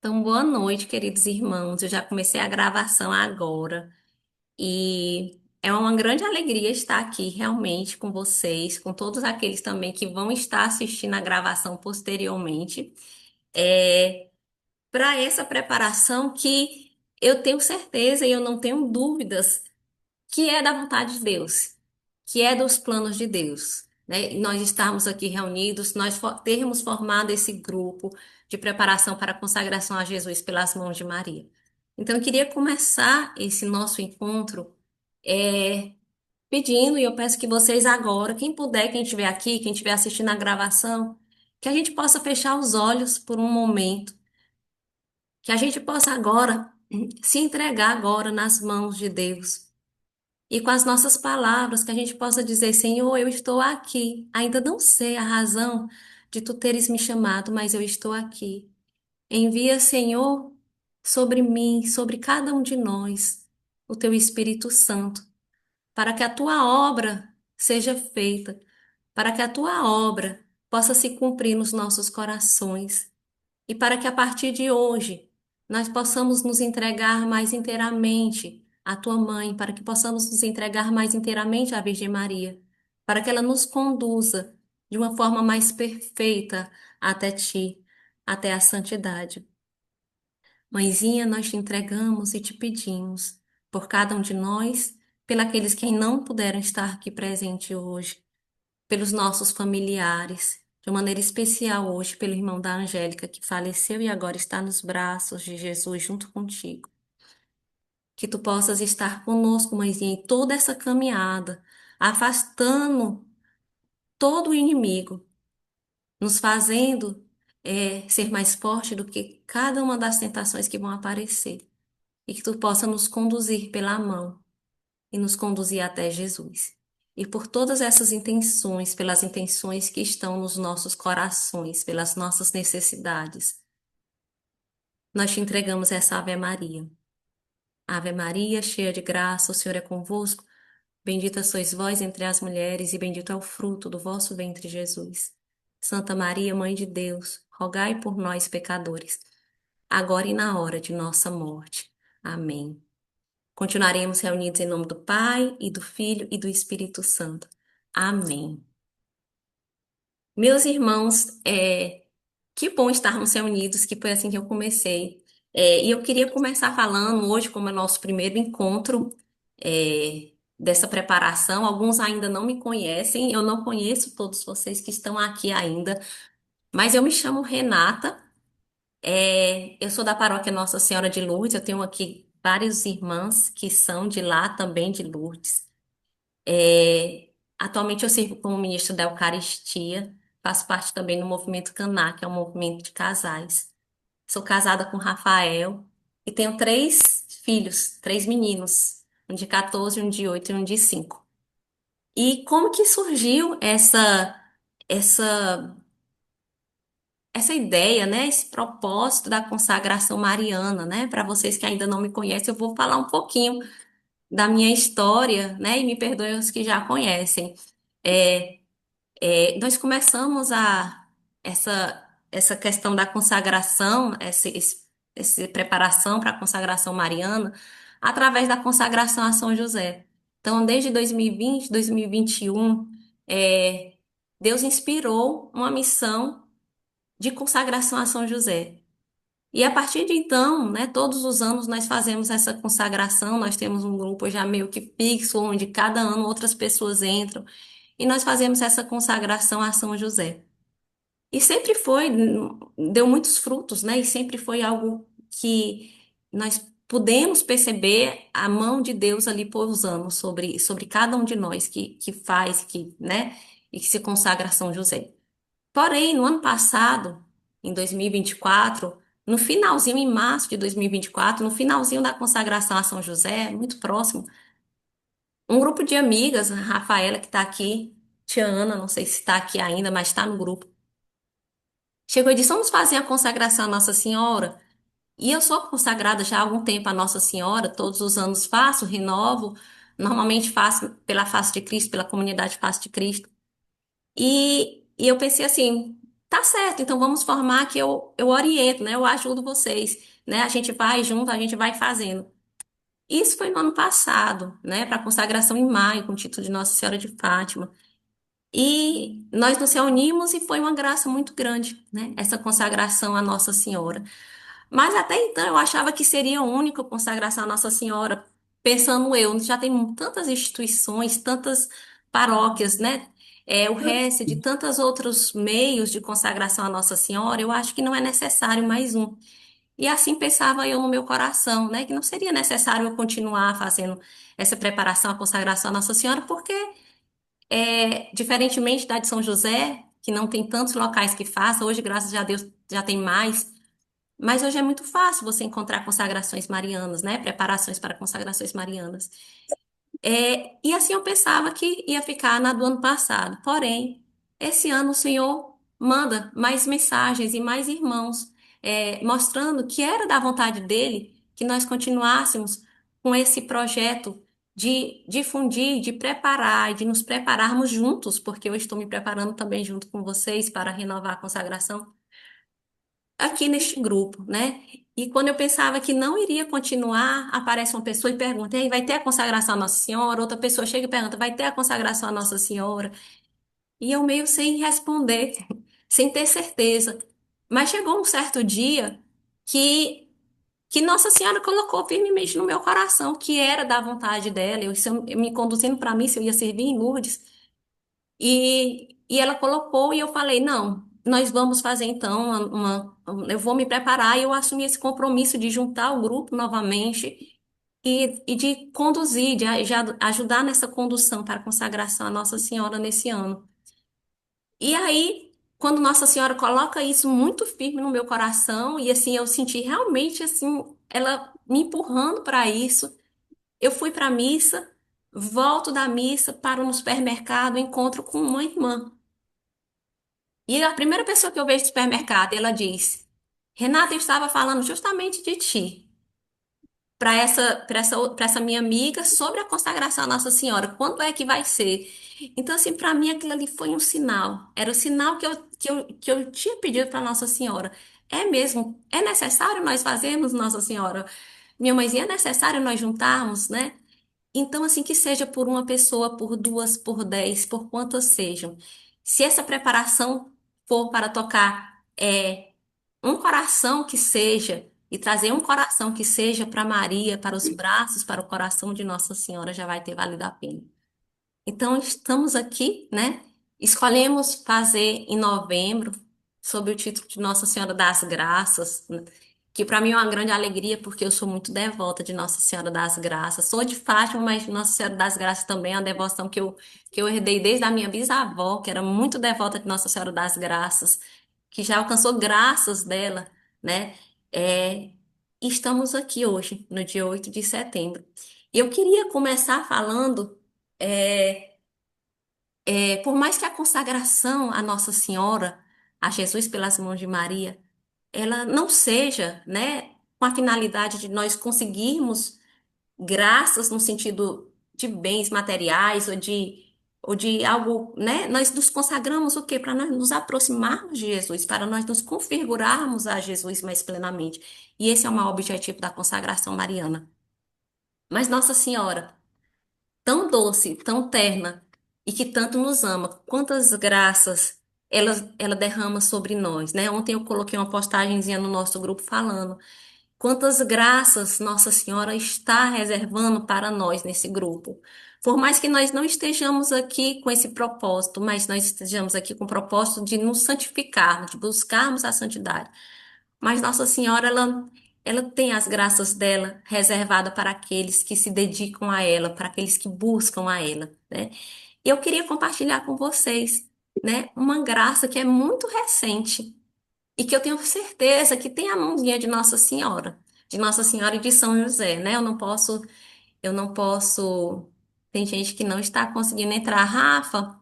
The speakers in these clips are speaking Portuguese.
Então, boa noite, queridos irmãos. Eu já comecei a gravação agora e é uma grande alegria estar aqui realmente com vocês, com todos aqueles também que vão estar assistindo a gravação posteriormente, para essa preparação que eu tenho certeza e eu não tenho dúvidas que é da vontade de Deus, que é dos planos de Deus, né? E nós estarmos aqui reunidos, termos formado esse grupo de preparação para a consagração a Jesus pelas mãos de Maria. Então, eu queria começar esse nosso encontro é, pedindo, e eu peço que vocês agora, quem puder, quem estiver aqui, quem estiver assistindo a gravação, que a gente possa fechar os olhos por um momento, que a gente possa agora se entregar agora nas mãos de Deus. E com as nossas palavras, que a gente possa dizer, Senhor, eu estou aqui. Ainda não sei a razão de tu teres me chamado, mas eu estou aqui. Envia, Senhor, sobre mim, sobre cada um de nós, o teu Espírito Santo, para que a tua obra seja feita, para que a tua obra possa se cumprir nos nossos corações. E para que a partir de hoje nós possamos nos entregar mais inteiramente à tua mãe, para que possamos nos entregar mais inteiramente à Virgem Maria, para que ela nos conduza de uma forma mais perfeita até ti, até a santidade. Mãezinha, nós te entregamos e te pedimos por cada um de nós, pelos que não puderam estar aqui presente hoje, pelos nossos familiares, de uma maneira especial hoje pelo irmão da Angélica, que faleceu e agora está nos braços de Jesus junto contigo. Que tu possas estar conosco, mãezinha, em toda essa caminhada, afastando todo o inimigo, nos fazendo ser mais forte do que cada uma das tentações que vão aparecer. E que tu possa nos conduzir pela mão e nos conduzir até Jesus. E por todas essas intenções, pelas intenções que estão nos nossos corações, pelas nossas necessidades, nós te entregamos essa Ave Maria. Ave Maria, cheia de graça, o Senhor é convosco. Bendita sois vós entre as mulheres, e bendito é o fruto do vosso ventre, Jesus. Santa Maria, Mãe de Deus, rogai por nós, pecadores, agora e na hora de nossa morte. Amém. Continuaremos reunidos em nome do Pai, e do Filho, e do Espírito Santo. Amém. Meus irmãos, que bom estarmos reunidos, que foi assim que eu comecei. E eu queria começar falando hoje, como é nosso primeiro encontro, dessa preparação. Alguns ainda não me conhecem, eu não conheço todos vocês que estão aqui ainda, mas eu me chamo Renata, eu sou da paróquia Nossa Senhora de Lourdes, eu tenho aqui várias irmãs que são de lá também, de Lourdes. Atualmente eu sirvo como ministra da Eucaristia, faço parte também do movimento Caná, que é um movimento de casais. Sou casada com Rafael e tenho três filhos, três meninos, um de 14, um de 8 e um de 5. E como que surgiu essa essa ideia, né, esse propósito da consagração mariana, né? Para vocês que ainda não me conhecem, eu vou falar um pouquinho da minha história, né? E me perdoem os que já conhecem. É, nós começamos essa questão da consagração, essa preparação para a consagração mariana, através da consagração a São José. Então, desde 2020, 2021, Deus inspirou uma missão de consagração a São José. E a partir de então, né, todos os anos nós fazemos essa consagração, nós temos um grupo já meio que fixo, onde cada ano outras pessoas entram, e nós fazemos essa consagração a São José. E sempre foi, deu muitos frutos, né? E sempre foi algo que nós pudemos perceber a mão de Deus ali pousando sobre cada um de nós que faz, né? E que se consagra a São José. Porém, no ano passado, em 2024, no finalzinho, em março de 2024, no finalzinho da consagração a São José, muito próximo, um grupo de amigas, a Rafaela, que está aqui, Tia Ana, não sei se está aqui ainda, mas está no grupo, chegou e disse: vamos fazer a consagração à Nossa Senhora. E eu sou consagrada já há algum tempo à Nossa Senhora, todos os anos faço, renovo, normalmente faço pela face de Cristo, pela comunidade Face de Cristo. E eu pensei assim. tá certo, então vamos formar que eu oriento, né? Eu ajudo vocês, né? A gente vai junto, a gente vai fazendo. Isso foi no ano passado, né? Para consagração em maio, com o título de Nossa Senhora de Fátima. E nós nos reunimos e foi uma graça muito grande, né? Essa consagração à Nossa Senhora. Mas até então eu achava que seria a única consagração à Nossa Senhora, pensando eu, já tem tantas instituições, tantas paróquias, né? O resto de tantos outros meios de consagração à Nossa Senhora, eu acho que não é necessário mais um. E assim pensava eu no meu coração, né? Que não seria necessário eu continuar fazendo essa preparação à consagração à Nossa Senhora, porque diferentemente da de São José, que não tem tantos locais que faça, hoje, graças a Deus, já tem mais. Mas hoje é muito fácil você encontrar consagrações marianas, né? Preparações para consagrações marianas. E assim eu pensava que ia ficar na do ano passado. Porém, esse ano o Senhor manda mais mensagens e mais irmãos, mostrando que era da vontade dele que nós continuássemos com esse projeto de difundir, de preparar, e de nos prepararmos juntos, porque eu estou me preparando também junto com vocês para renovar a consagração aqui neste grupo, né? E quando eu pensava que não iria continuar, aparece uma pessoa e pergunta: Ei, vai ter a consagração à Nossa Senhora? Outra pessoa chega e pergunta: vai ter a consagração à Nossa Senhora? E eu meio sem responder, sem ter certeza. Mas chegou um certo dia que, que Nossa Senhora colocou firmemente no meu coração que era da vontade dela, eu me conduzindo para mim, se eu ia servir em Lourdes. E ela colocou e eu falei, não, nós vamos fazer então eu vou me preparar e eu assumi esse compromisso de juntar o grupo novamente e de conduzir, de ajudar nessa condução para a consagração à Nossa Senhora nesse ano. E aí, quando Nossa Senhora coloca isso muito firme no meu coração e assim eu senti realmente assim ela me empurrando para isso, eu fui para a missa, volto da missa, paro no supermercado, encontro com uma irmã. E a primeira pessoa que eu vejo no supermercado, ela diz: Renata, eu estava falando justamente de ti, para essa minha amiga, sobre a consagração à Nossa Senhora. Quando é que vai ser? Então, assim, para mim aquilo ali foi um sinal. Era o sinal que eu tinha pedido para Nossa Senhora. É mesmo, é necessário nós fazermos, Nossa Senhora. Minha mãezinha, é necessário nós juntarmos, né? Então, assim, que seja por uma pessoa, por duas, por 10, por quantas sejam. Se essa preparação for para tocar um coração que seja, e trazer um coração que seja para Maria, para os braços, para o coração de Nossa Senhora, já vai ter valido a pena. Então, estamos aqui, né? Escolhemos fazer em novembro, sob o título de Nossa Senhora das Graças, né? Que para mim é uma grande alegria, porque eu sou muito devota de Nossa Senhora das Graças. Sou de Fátima, mas Nossa Senhora das Graças também é uma devoção que eu herdei desde a minha bisavó, que era muito devota de Nossa Senhora das Graças, que já alcançou graças dela, né? É, e estamos aqui hoje, no dia 8 de setembro. E eu queria começar falando. é, por mais que a consagração à Nossa Senhora, a Jesus pelas mãos de Maria, ela não seja, né, com a finalidade de nós conseguirmos graças no sentido de bens materiais ou de algo, né? Nós nos consagramos o quê? Para nós nos aproximarmos de Jesus, para nós nos configurarmos a Jesus mais plenamente. E esse é o maior objetivo da consagração mariana. Mas Nossa Senhora, tão doce, tão terna e que tanto nos ama. Quantas graças ela derrama sobre nós, né? Ontem eu coloquei uma postagenzinha no nosso grupo falando quantas graças Nossa Senhora está reservando para nós nesse grupo. Por mais que nós não estejamos aqui com esse propósito, mas nós estejamos aqui com o propósito de nos santificarmos, de buscarmos a santidade. Mas Nossa Senhora, ela tem as graças dela reservada para aqueles que se dedicam a ela, para aqueles que buscam a ela, né? E eu queria compartilhar com vocês, né, uma graça que é muito recente e que eu tenho certeza que tem a mãozinha de Nossa Senhora e de São José, né? Eu não posso. Tem gente que não está conseguindo entrar. Rafa,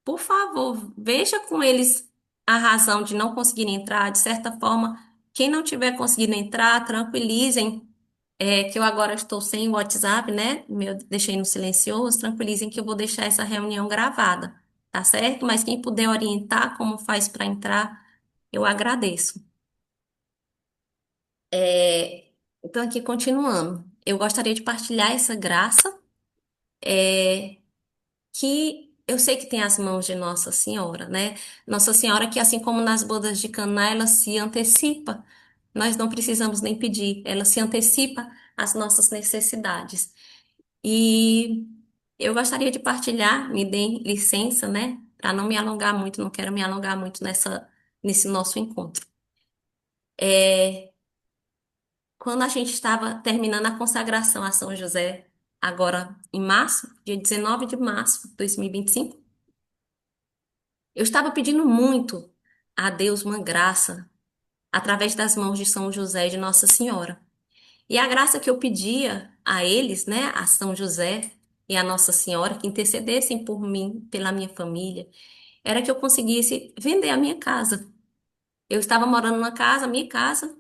por favor, veja com eles a razão de não conseguirem entrar. De certa forma, quem não tiver conseguindo entrar, tranquilizem, que eu agora estou sem o WhatsApp, né? Deixei no silencioso, tranquilizem que eu vou deixar essa reunião gravada. tá certo? Mas quem puder orientar como faz para entrar, eu agradeço. É, então, aqui continuando, eu gostaria de partilhar essa graça, é, que eu sei que tem as mãos de Nossa Senhora, né? Nossa Senhora, que assim como nas bodas de Caná, ela se antecipa. Nós não precisamos nem pedir, ela se antecipa às nossas necessidades. E eu gostaria de partilhar, me deem licença, né? Para não me alongar muito, não quero me alongar muito nesse nosso encontro. É, quando a gente estava terminando a consagração a São José, agora em março, dia 19 de março de 2025, eu estava pedindo muito a Deus uma graça através das mãos de São José e de Nossa Senhora. E a graça que eu pedia a eles, né, a São José e a Nossa Senhora, que intercedessem por mim, pela minha família, era que eu conseguisse vender a minha casa. Eu estava morando numa casa, minha casa,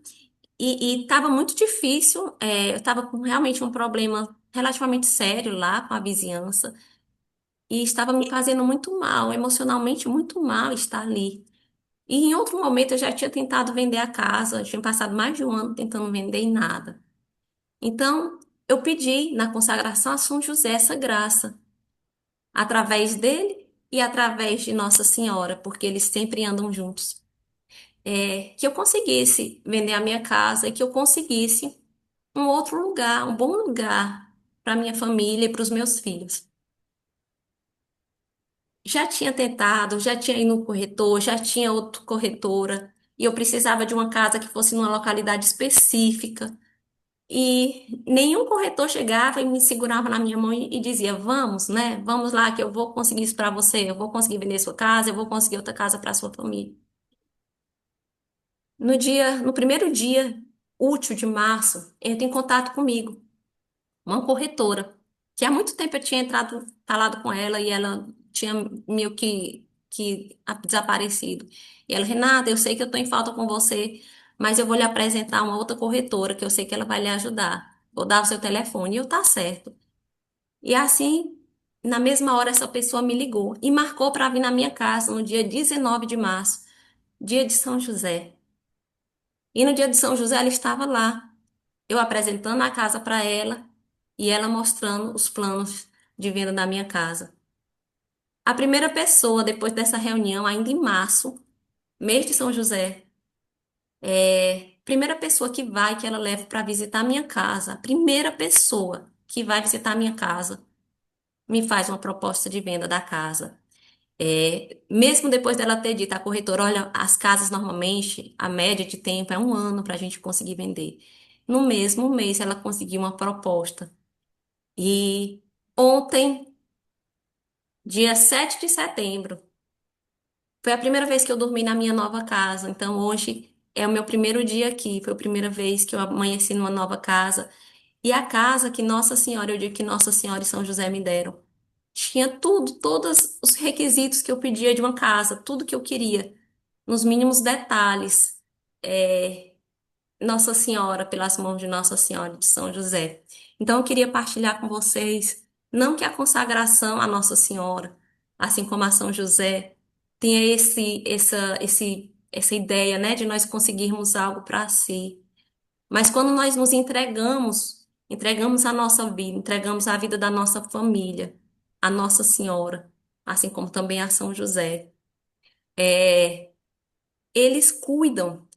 e estava muito difícil. Eu estava com realmente um problema relativamente sério lá com a vizinhança, e estava me fazendo muito mal, emocionalmente muito mal estar ali. E em outro momento eu já tinha tentado vender a casa, eu tinha passado mais de um ano tentando vender e nada. Então, eu pedi na consagração a São José essa graça, através dele e através de Nossa Senhora, porque eles sempre andam juntos. Que eu conseguisse vender a minha casa e que eu conseguisse um outro lugar, um bom lugar para minha família e para os meus filhos. Já tinha tentado, já tinha ido no corretor, já tinha outra corretora, e eu precisava de uma casa que fosse numa localidade específica. E nenhum corretor chegava e me segurava na minha mão e dizia: Vamos, né? Vamos lá, que eu vou conseguir isso para você, eu vou conseguir vender sua casa, eu vou conseguir outra casa para sua família. No primeiro dia útil de março, entra em contato comigo, uma corretora, que há muito tempo eu tinha entrado, falado com ela e ela tinha meio que desaparecido. E ela, Renata, eu sei que eu estou em falta com você, mas eu vou lhe apresentar uma outra corretora que eu sei que ela vai lhe ajudar. Vou dar o seu telefone. E eu, tá certo. E assim, na mesma hora, essa pessoa me ligou e marcou para vir na minha casa no dia 19 de março, dia de São José. E no dia de São José ela estava lá, eu apresentando a casa para ela e ela mostrando os planos de venda da minha casa. A primeira pessoa, depois dessa reunião, ainda em março, mês de São José, primeira pessoa que vai, que ela leva para visitar a minha casa, a primeira pessoa que vai visitar a minha casa, me faz uma proposta de venda da casa. Mesmo depois dela ter dito à corretora, olha, as casas normalmente, a média de tempo é um ano para a gente conseguir vender. No mesmo mês, ela conseguiu uma proposta. E ontem, dia 7 de setembro, foi a primeira vez que eu dormi na minha nova casa. Então, hoje é o meu primeiro dia aqui. Foi a primeira vez que eu amanheci numa nova casa. E a casa que Nossa Senhora, eu digo que Nossa Senhora e São José me deram. Tinha tudo, todos os requisitos que eu pedia de uma casa, tudo que eu queria, nos mínimos detalhes. É, Nossa Senhora, pelas mãos de Nossa Senhora de São José. Então, eu queria partilhar com vocês, não que a consagração a Nossa Senhora, assim como a São José, tenha essa ideia, né, de nós conseguirmos algo para si. Mas quando nós nos entregamos a nossa vida, entregamos a vida da nossa família, a Nossa Senhora, assim como também a São José. é, eles cuidam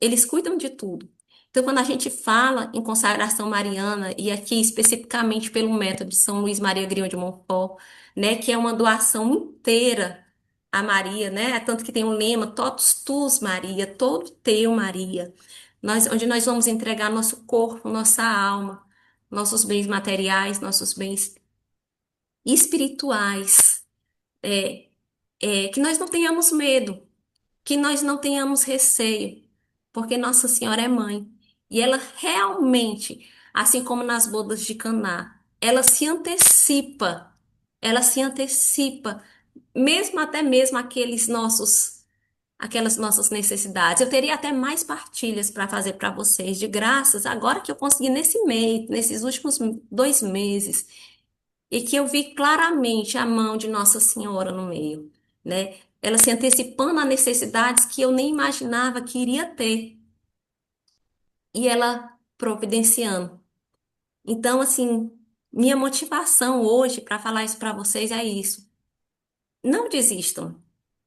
de tudo. Então, quando a gente fala em consagração mariana, e aqui especificamente pelo método de São Luís Maria Grião de Montfort, né, que é uma doação inteira a Maria, né, tanto que tem um lema, totus tuus, Maria, todo teu, Maria, onde nós vamos entregar nosso corpo, nossa alma, nossos bens materiais, nossos bens espirituais, é, que nós não tenhamos medo, que nós não tenhamos receio, porque Nossa Senhora é mãe e ela realmente, assim como nas bodas de Caná, ela se antecipa, mesmo até mesmo aquelas nossas necessidades. Eu teria até mais partilhas para fazer para vocês de graças agora que eu consegui nesse mês, nesses últimos 2 meses, e que eu vi claramente a mão de Nossa Senhora no meio. né? Ela se antecipando a necessidades que eu nem imaginava que iria ter, e ela providenciando. Então, assim, minha motivação hoje para falar isso para vocês é isso. Não desistam.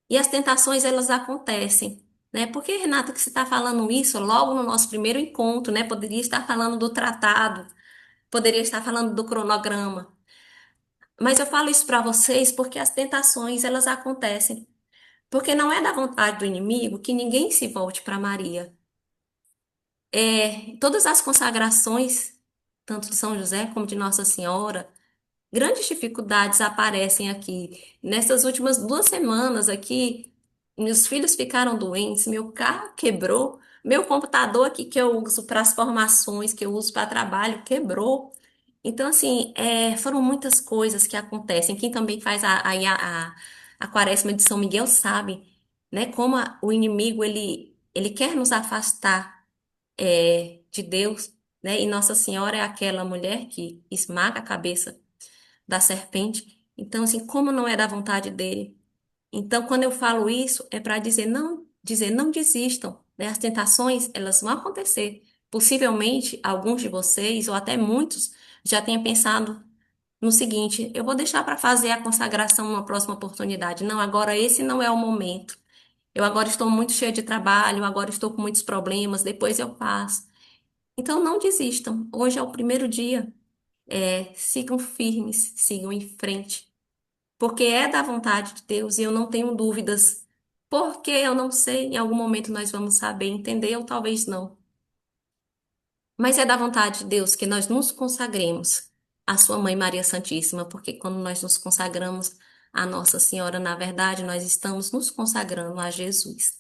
E as tentações, elas acontecem, né? Por que, Renata, que você está falando isso logo no nosso primeiro encontro, né? Poderia estar falando do tratado, poderia estar falando do cronograma. Mas eu falo isso para vocês porque as tentações, elas acontecem. Porque não é da vontade do inimigo que ninguém se volte para Maria. Todas as consagrações, tanto de São José como de Nossa Senhora, grandes dificuldades aparecem aqui. Nessas últimas 2 semanas aqui, meus filhos ficaram doentes, meu carro quebrou, meu computador aqui que eu uso para as formações, que eu uso para trabalho, quebrou. Então, assim, foram muitas coisas que acontecem. Quem também faz a Quaresma de São Miguel sabe, né, como o inimigo, ele quer nos afastar, de Deus, né? E Nossa Senhora é aquela mulher que esmaga a cabeça da serpente. Então, assim, como não é da vontade dele? Então, quando eu falo isso, é para dizer, não desistam, né? As tentações, elas vão acontecer. Possivelmente, alguns de vocês, ou até muitos, já tenham pensado no seguinte: eu vou deixar para fazer a consagração numa próxima oportunidade. Não, agora esse não é o momento. Eu agora estou muito cheia de trabalho, agora estou com muitos problemas, depois eu faço. Então, não desistam. Hoje é o primeiro dia. Sigam firmes, sigam em frente, porque é da vontade de Deus e eu não tenho dúvidas. Porque eu não sei, em algum momento nós vamos saber, entender ou talvez não. Mas é da vontade de Deus que nós nos consagremos à Sua Mãe Maria Santíssima, porque quando nós nos consagramos à Nossa Senhora, na verdade, nós estamos nos consagrando a Jesus.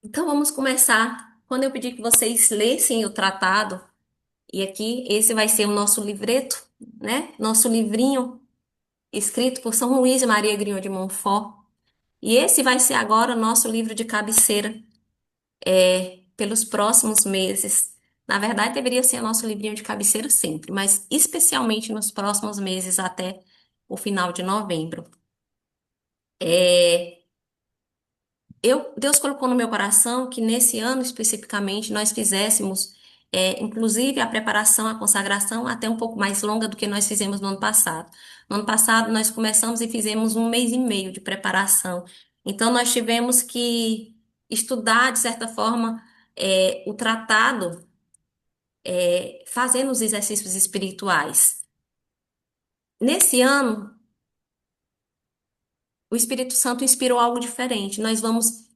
Então vamos começar. Quando eu pedi que vocês lessem o tratado, e aqui esse vai ser o nosso livreto, né? Nosso livrinho escrito por São Luís e Maria Grignon de Montfort. E esse vai ser agora o nosso livro de cabeceira, pelos próximos meses. Na verdade, deveria ser o nosso livrinho de cabeceira sempre, mas especialmente nos próximos meses até o final de novembro. É, Deus colocou no meu coração que nesse ano especificamente nós fizéssemos, inclusive a preparação, a consagração até um pouco mais longa do que nós fizemos no ano passado. No ano passado nós começamos e fizemos 1 mês e meio de preparação. Então nós tivemos que estudar, de certa forma, o tratado, fazendo os exercícios espirituais. Nesse ano, o Espírito Santo inspirou algo diferente. Nós vamos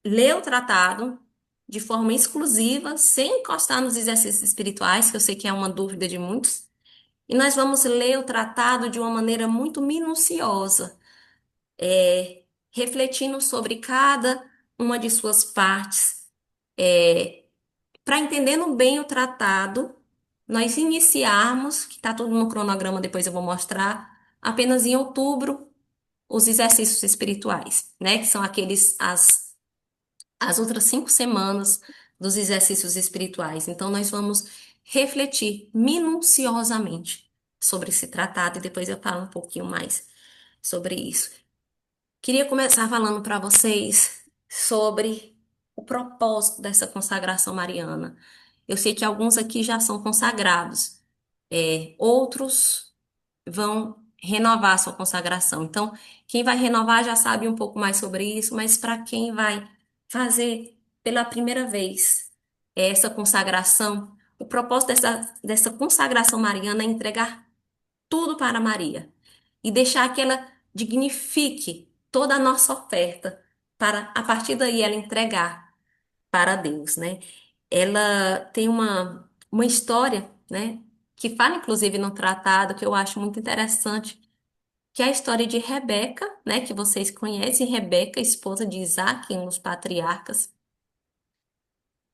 ler o tratado de forma exclusiva, sem encostar nos exercícios espirituais, que eu sei que é uma dúvida de muitos, e nós vamos ler o tratado de uma maneira muito minuciosa, refletindo sobre cada uma de suas partes, para entendendo bem o tratado, nós iniciarmos, que está tudo no cronograma, depois eu vou mostrar, apenas em outubro, os exercícios espirituais, né? Que são as outras 5 semanas dos exercícios espirituais. Então, nós vamos refletir minuciosamente sobre esse tratado e depois eu falo um pouquinho mais sobre isso. Queria começar falando para vocês sobre o propósito dessa consagração mariana. Eu sei que alguns aqui já são consagrados, outros vão renovar a sua consagração. Então, quem vai renovar já sabe um pouco mais sobre isso, mas para quem vai fazer pela primeira vez essa consagração, o propósito dessa consagração mariana é entregar tudo para Maria e deixar que ela dignifique toda a nossa oferta para, a partir daí, ela entregar para Deus, né? Ela tem uma história, né, que fala inclusive no tratado, que eu acho muito interessante, que é a história de Rebeca, né, que vocês conhecem, Rebeca, esposa de Isaac, um dos patriarcas,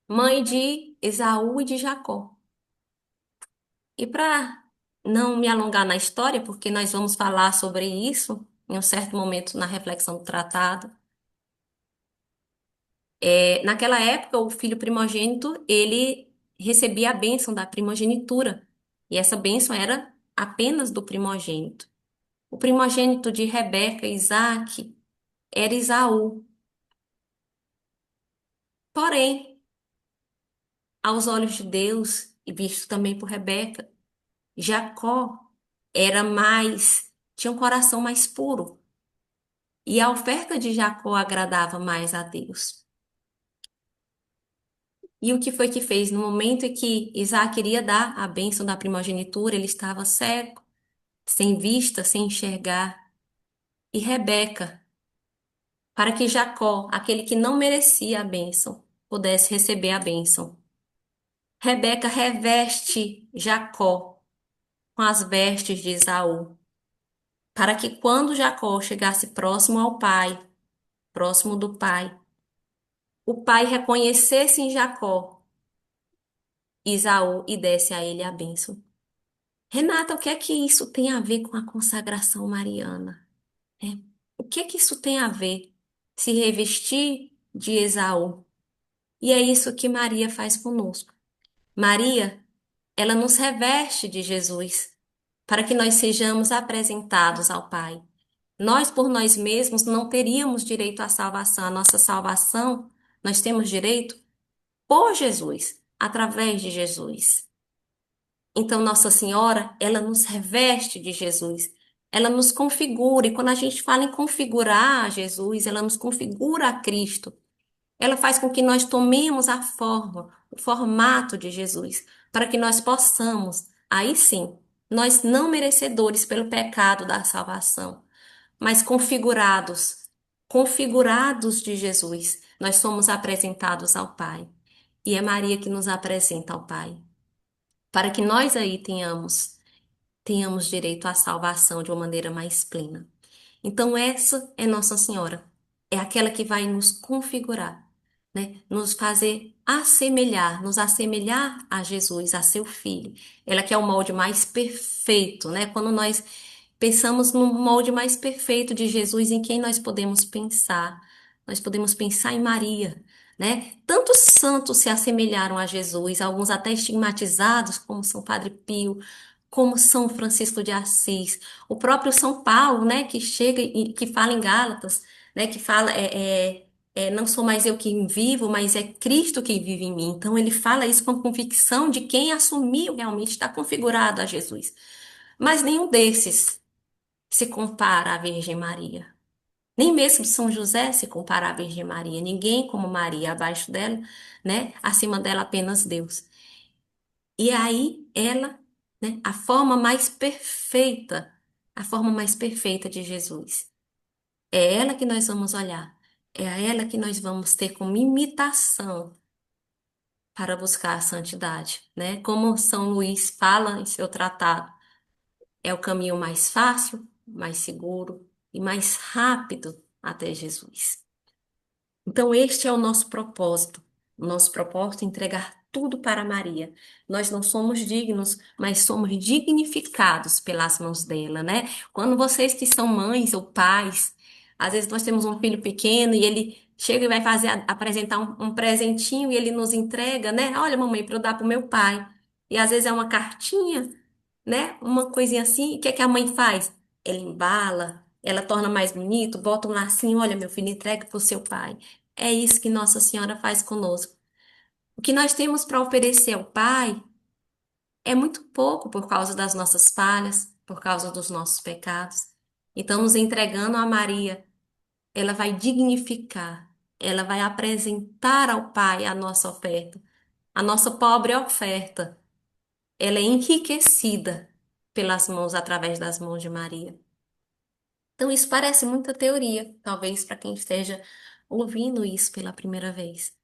mãe de Esaú e de Jacó. E para não me alongar na história, porque nós vamos falar sobre isso em um certo momento na reflexão do tratado, naquela época o filho primogênito, ele recebia a bênção da primogenitura, e essa bênção era apenas do primogênito. O primogênito de Rebeca, Isaac, era Esaú. Porém, aos olhos de Deus, e visto também por Rebeca, Jacó era mais, tinha um coração mais puro. E a oferta de Jacó agradava mais a Deus. E o que foi que fez? No momento em que Isaac queria dar a bênção da primogenitura, ele estava cego, sem vista, sem enxergar. E Rebeca, para que Jacó, aquele que não merecia a bênção, pudesse receber a bênção. Rebeca reveste Jacó com as vestes de Esaú, para que quando Jacó chegasse próximo ao pai, próximo do pai, o pai reconhecesse em Jacó Esaú e desse a ele a bênção. Renata, o que é que isso tem a ver com a consagração mariana? Né? O que é que isso tem a ver? Se revestir de Esaú. E é isso que Maria faz conosco. Maria, ela nos reveste de Jesus para que nós sejamos apresentados ao Pai. Nós, por nós mesmos, não teríamos direito à salvação. A nossa salvação, nós temos direito por Jesus, através de Jesus. Então, Nossa Senhora, ela nos reveste de Jesus. Ela nos configura. E quando a gente fala em configurar Jesus, ela nos configura a Cristo. Ela faz com que nós tomemos a forma, o formato de Jesus, para que nós possamos, aí sim, nós não merecedores pelo pecado da salvação, mas configurados de Jesus, nós somos apresentados ao Pai. E é Maria que nos apresenta ao Pai, para que nós aí tenhamos direito à salvação de uma maneira mais plena. Então, essa é Nossa Senhora. É aquela que vai nos configurar, né? Nos fazer assemelhar, nos assemelhar a Jesus, a seu Filho. Ela que é o molde mais perfeito, né? Quando nós pensamos no molde mais perfeito de Jesus, em quem nós podemos pensar? Nós podemos pensar em Maria, né? Tantos santos se assemelharam a Jesus, alguns até estigmatizados, como São Padre Pio, como São Francisco de Assis, o próprio São Paulo, né, que chega e que fala em Gálatas, né, que fala não sou mais eu quem vivo, mas é Cristo que vive em mim. Então ele fala isso com convicção de quem assumiu realmente está configurado a Jesus. Mas nenhum desses se compara à Virgem Maria. Nem mesmo São José se compara à Virgem Maria. Ninguém como Maria, abaixo dela, né? Acima dela apenas Deus. E aí ela, né, a forma mais perfeita de Jesus. É ela que nós vamos olhar. É a ela que nós vamos ter como imitação para buscar a santidade, né? Como São Luís fala em seu tratado, é o caminho mais fácil, mais seguro e mais rápido até Jesus. Então, este é o nosso propósito. O nosso propósito é entregar tudo para Maria. Nós não somos dignos, mas somos dignificados pelas mãos dela, né? Quando vocês que são mães ou pais, às vezes nós temos um filho pequeno e ele chega e vai fazer, apresentar um presentinho e ele nos entrega, né? Olha, mamãe, para eu dar para o meu pai. E às vezes é uma cartinha, né? Uma coisinha assim. E o que é que a mãe faz? Ela embala, ela torna mais bonito, bota um lacinho, olha, meu filho, entrega para o seu pai. É isso que Nossa Senhora faz conosco. O que nós temos para oferecer ao Pai é muito pouco por causa das nossas falhas, por causa dos nossos pecados. Então, nos entregando a Maria, ela vai dignificar, ela vai apresentar ao Pai a nossa oferta. A nossa pobre oferta, ela é enriquecida pelas mãos, através das mãos de Maria. Então, isso parece muita teoria, talvez para quem esteja ouvindo isso pela primeira vez.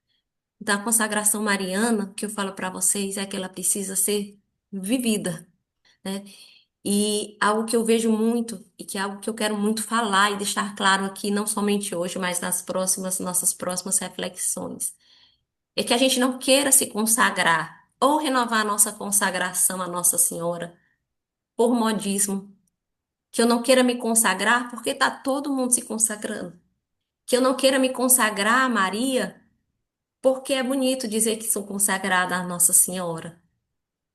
Da consagração mariana, que eu falo para vocês, é que ela precisa ser vivida, né? E algo que eu vejo muito e que é algo que eu quero muito falar e deixar claro aqui, não somente hoje, mas nossas próximas reflexões, é que a gente não queira se consagrar ou renovar a nossa consagração à Nossa Senhora por modismo, que eu não queira me consagrar porque está todo mundo se consagrando, que eu não queira me consagrar a Maria porque é bonito dizer que sou consagrada à Nossa Senhora.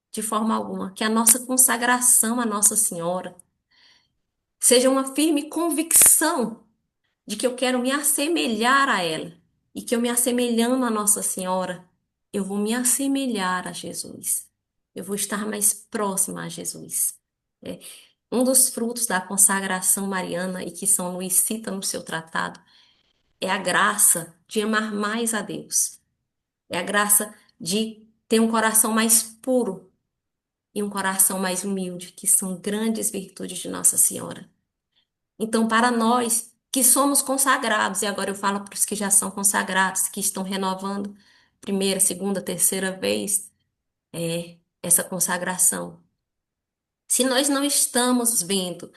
De forma alguma. Que a nossa consagração à Nossa Senhora seja uma firme convicção de que eu quero me assemelhar a ela. E que eu me assemelhando a Nossa Senhora, eu vou me assemelhar a Jesus. Eu vou estar mais próxima a Jesus. É, um dos frutos da consagração mariana, e que São Luís cita no seu tratado, é a graça de amar mais a Deus. É a graça de ter um coração mais puro e um coração mais humilde, que são grandes virtudes de Nossa Senhora. Então, para nós que somos consagrados, e agora eu falo para os que já são consagrados, que estão renovando primeira, segunda, terceira vez, essa consagração. Se nós não estamos vendo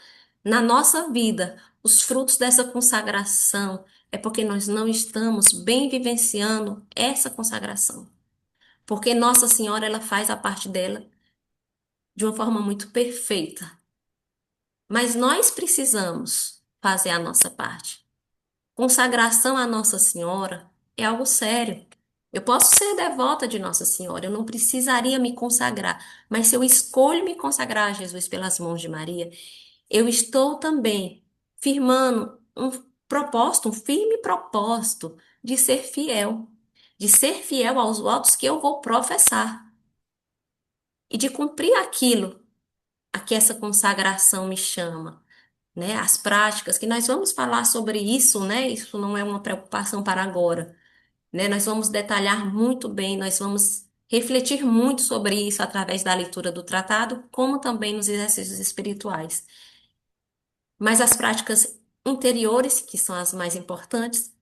na nossa vida os frutos dessa consagração, é porque nós não estamos bem vivenciando essa consagração. Porque Nossa Senhora, ela faz a parte dela de uma forma muito perfeita. Mas nós precisamos fazer a nossa parte. Consagração à Nossa Senhora é algo sério. Eu posso ser devota de Nossa Senhora, eu não precisaria me consagrar, mas se eu escolho me consagrar a Jesus pelas mãos de Maria, eu estou também firmando um propósito, um firme propósito de ser fiel aos votos que eu vou professar e de cumprir aquilo a que essa consagração me chama, né? As práticas, que nós vamos falar sobre isso, né? Isso não é uma preocupação para agora, né? Nós vamos detalhar muito bem, nós vamos refletir muito sobre isso através da leitura do tratado, como também nos exercícios espirituais. Mas as práticas interiores, que são as mais importantes,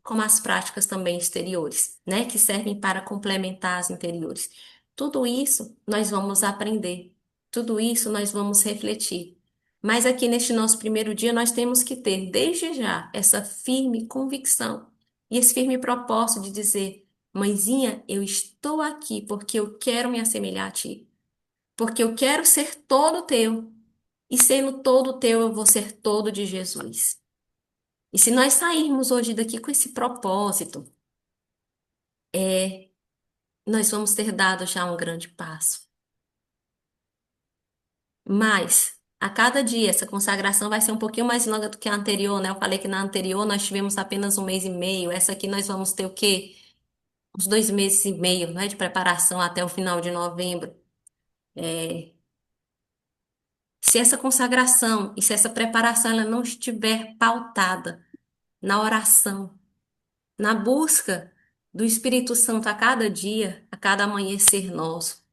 como as práticas também exteriores, né, que servem para complementar as interiores. Tudo isso nós vamos aprender, tudo isso nós vamos refletir. Mas aqui neste nosso primeiro dia nós temos que ter, desde já, essa firme convicção e esse firme propósito de dizer: Mãezinha, eu estou aqui porque eu quero me assemelhar a ti, porque eu quero ser todo teu. E sendo todo teu, eu vou ser todo de Jesus. E se nós sairmos hoje daqui com esse propósito, nós vamos ter dado já um grande passo. Mas, a cada dia, essa consagração vai ser um pouquinho mais longa do que a anterior, né? Eu falei que na anterior nós tivemos apenas um mês e meio. Essa aqui nós vamos ter o quê? Uns 2 meses e meio, né? De preparação até o final de novembro. É, se essa consagração e se essa preparação ela não estiver pautada na oração, na busca do Espírito Santo a cada dia, a cada amanhecer nosso,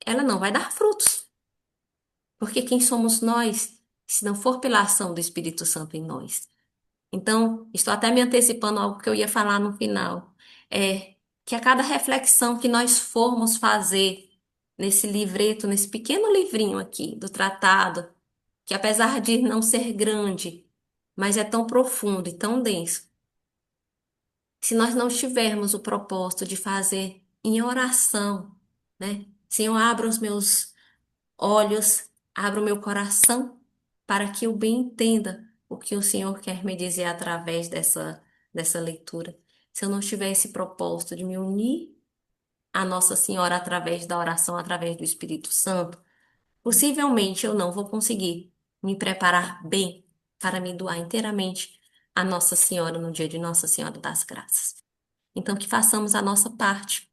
ela não vai dar frutos. Porque quem somos nós, se não for pela ação do Espírito Santo em nós? Então, estou até me antecipando algo que eu ia falar no final. É que a cada reflexão que nós formos fazer nesse livreto, nesse pequeno livrinho aqui do tratado, que apesar de não ser grande, mas é tão profundo e tão denso, se nós não tivermos o propósito de fazer em oração, né? Senhor, abra os meus olhos, abra o meu coração para que eu bem entenda o que o Senhor quer me dizer através dessa leitura. Se eu não tiver esse propósito de me unir à Nossa Senhora através da oração, através do Espírito Santo, possivelmente eu não vou conseguir me preparar bem para me doar inteiramente à Nossa Senhora no dia de Nossa Senhora das Graças. Então, que façamos a nossa parte.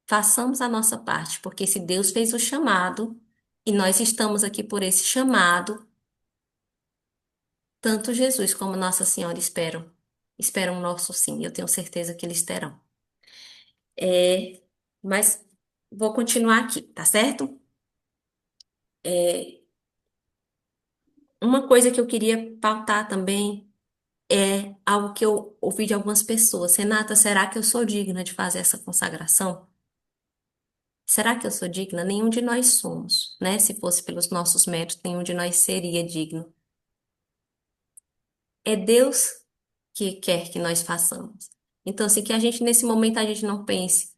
Façamos a nossa parte, porque se Deus fez o chamado e nós estamos aqui por esse chamado, tanto Jesus como Nossa Senhora esperam o nosso sim. Eu tenho certeza que eles terão. É, mas vou continuar aqui, tá certo? É, uma coisa que eu queria pautar também é algo que eu ouvi de algumas pessoas. Renata, será que eu sou digna de fazer essa consagração? Será que eu sou digna? Nenhum de nós somos, né? Se fosse pelos nossos méritos, nenhum de nós seria digno. É Deus que quer que nós façamos. Então, assim, que a gente, nesse momento, a gente não pense,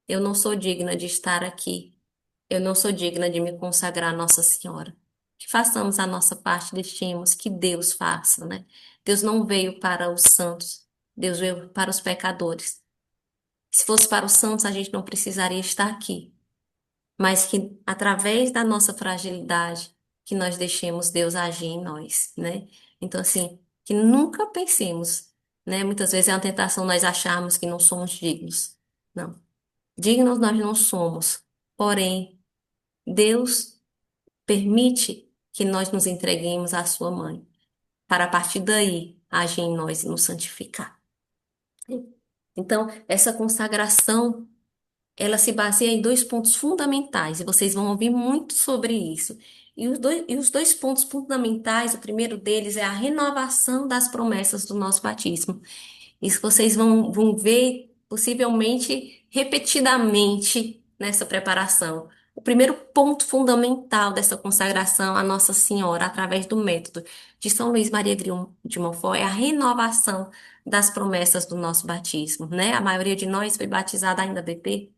eu não sou digna de estar aqui, eu não sou digna de me consagrar a Nossa Senhora. Que façamos a nossa parte, deixemos que Deus faça, né? Deus não veio para os santos, Deus veio para os pecadores. Se fosse para os santos, a gente não precisaria estar aqui, mas que através da nossa fragilidade, que nós deixemos Deus agir em nós, né? Então, assim, que nunca pensemos, né? Muitas vezes é uma tentação nós acharmos que não somos dignos. Não, dignos nós não somos. Porém, Deus permite que nós nos entreguemos à sua mãe, para a partir daí agir em nós e nos santificar. Então, essa consagração, ela se baseia em dois pontos fundamentais, e vocês vão ouvir muito sobre isso. E os dois pontos fundamentais, o primeiro deles é a renovação das promessas do nosso batismo. Isso vocês vão ver possivelmente repetidamente nessa preparação. O primeiro ponto fundamental dessa consagração à Nossa Senhora, através do método de São Luís Maria de Montfort, é a renovação das promessas do nosso batismo, né? A maioria de nós foi batizada ainda bebê,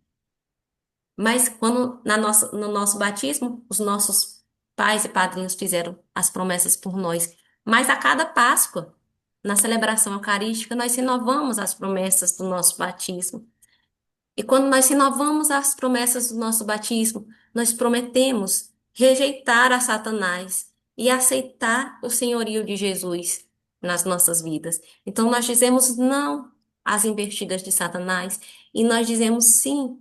mas quando no nosso batismo, os nossos pais e padrinhos fizeram as promessas por nós. Mas a cada Páscoa, na celebração eucarística, nós renovamos as promessas do nosso batismo. E quando nós renovamos as promessas do nosso batismo, nós prometemos rejeitar a Satanás e aceitar o senhorio de Jesus nas nossas vidas. Então nós dizemos não às investidas de Satanás e nós dizemos sim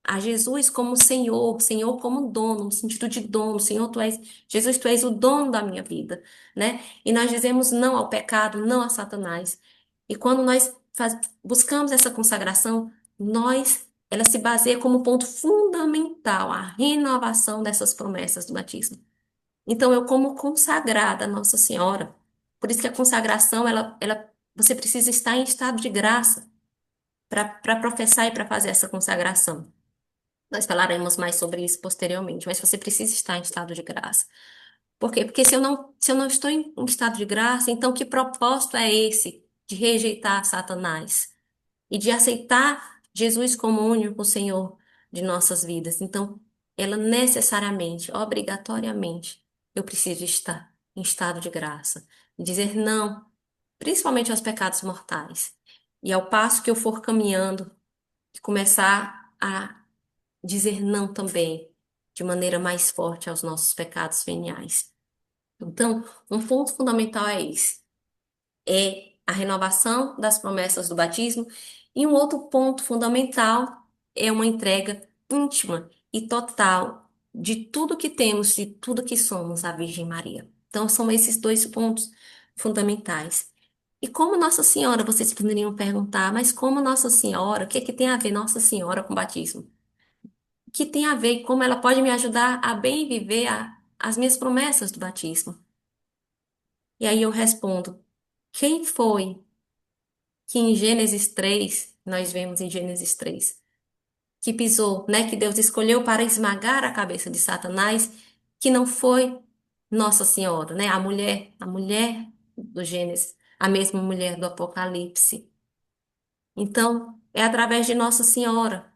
a Jesus como Senhor, Senhor como dono, no sentido de dono, Senhor, Jesus, tu és o dono da minha vida, né? E nós dizemos não ao pecado, não a Satanás. E quando nós buscamos essa consagração, ela se baseia como ponto fundamental a renovação dessas promessas do batismo. Então, eu como consagrada a Nossa Senhora, por isso que a consagração, você precisa estar em estado de graça para professar e para fazer essa consagração. Nós falaremos mais sobre isso posteriormente, mas você precisa estar em estado de graça. Por quê? Porque se eu não estou em estado de graça, então que propósito é esse de rejeitar Satanás e de aceitar Jesus como o único Senhor de nossas vidas? Então, ela necessariamente, obrigatoriamente, eu preciso estar em estado de graça e dizer não, principalmente aos pecados mortais. E ao passo que eu for caminhando, começar a dizer não também, de maneira mais forte aos nossos pecados veniais. Então, um ponto fundamental é esse, é a renovação das promessas do batismo, e um outro ponto fundamental é uma entrega íntima e total de tudo que temos, de tudo que somos à Virgem Maria. Então, são esses dois pontos fundamentais. E como Nossa Senhora, vocês poderiam perguntar, mas como Nossa Senhora, o que é que tem a ver Nossa Senhora com o batismo? Que tem a ver como ela pode me ajudar a bem viver as minhas promessas do batismo. E aí eu respondo: quem foi que em Gênesis 3, nós vemos em Gênesis 3, que pisou, né, que Deus escolheu para esmagar a cabeça de Satanás, que não foi Nossa Senhora, né, a mulher do Gênesis, a mesma mulher do Apocalipse. Então, é através de Nossa Senhora.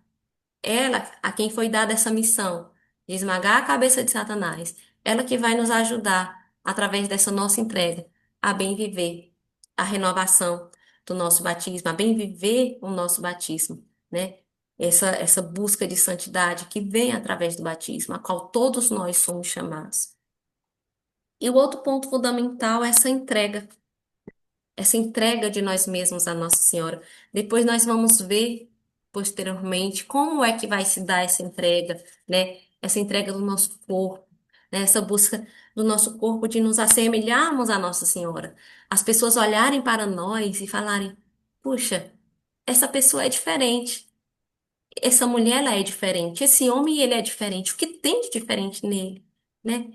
Ela, a quem foi dada essa missão de esmagar a cabeça de Satanás, ela que vai nos ajudar, através dessa nossa entrega, a bem viver a renovação do nosso batismo, a bem viver o nosso batismo, né? Essa busca de santidade que vem através do batismo, a qual todos nós somos chamados. E o outro ponto fundamental é essa entrega de nós mesmos à Nossa Senhora. Depois nós vamos ver posteriormente como é que vai se dar essa entrega, né? Essa entrega do nosso corpo, né? Essa busca do nosso corpo de nos assemelharmos à Nossa Senhora. As pessoas olharem para nós e falarem: puxa, essa pessoa é diferente. Essa mulher, ela é diferente. Esse homem, ele é diferente. O que tem de diferente nele, né?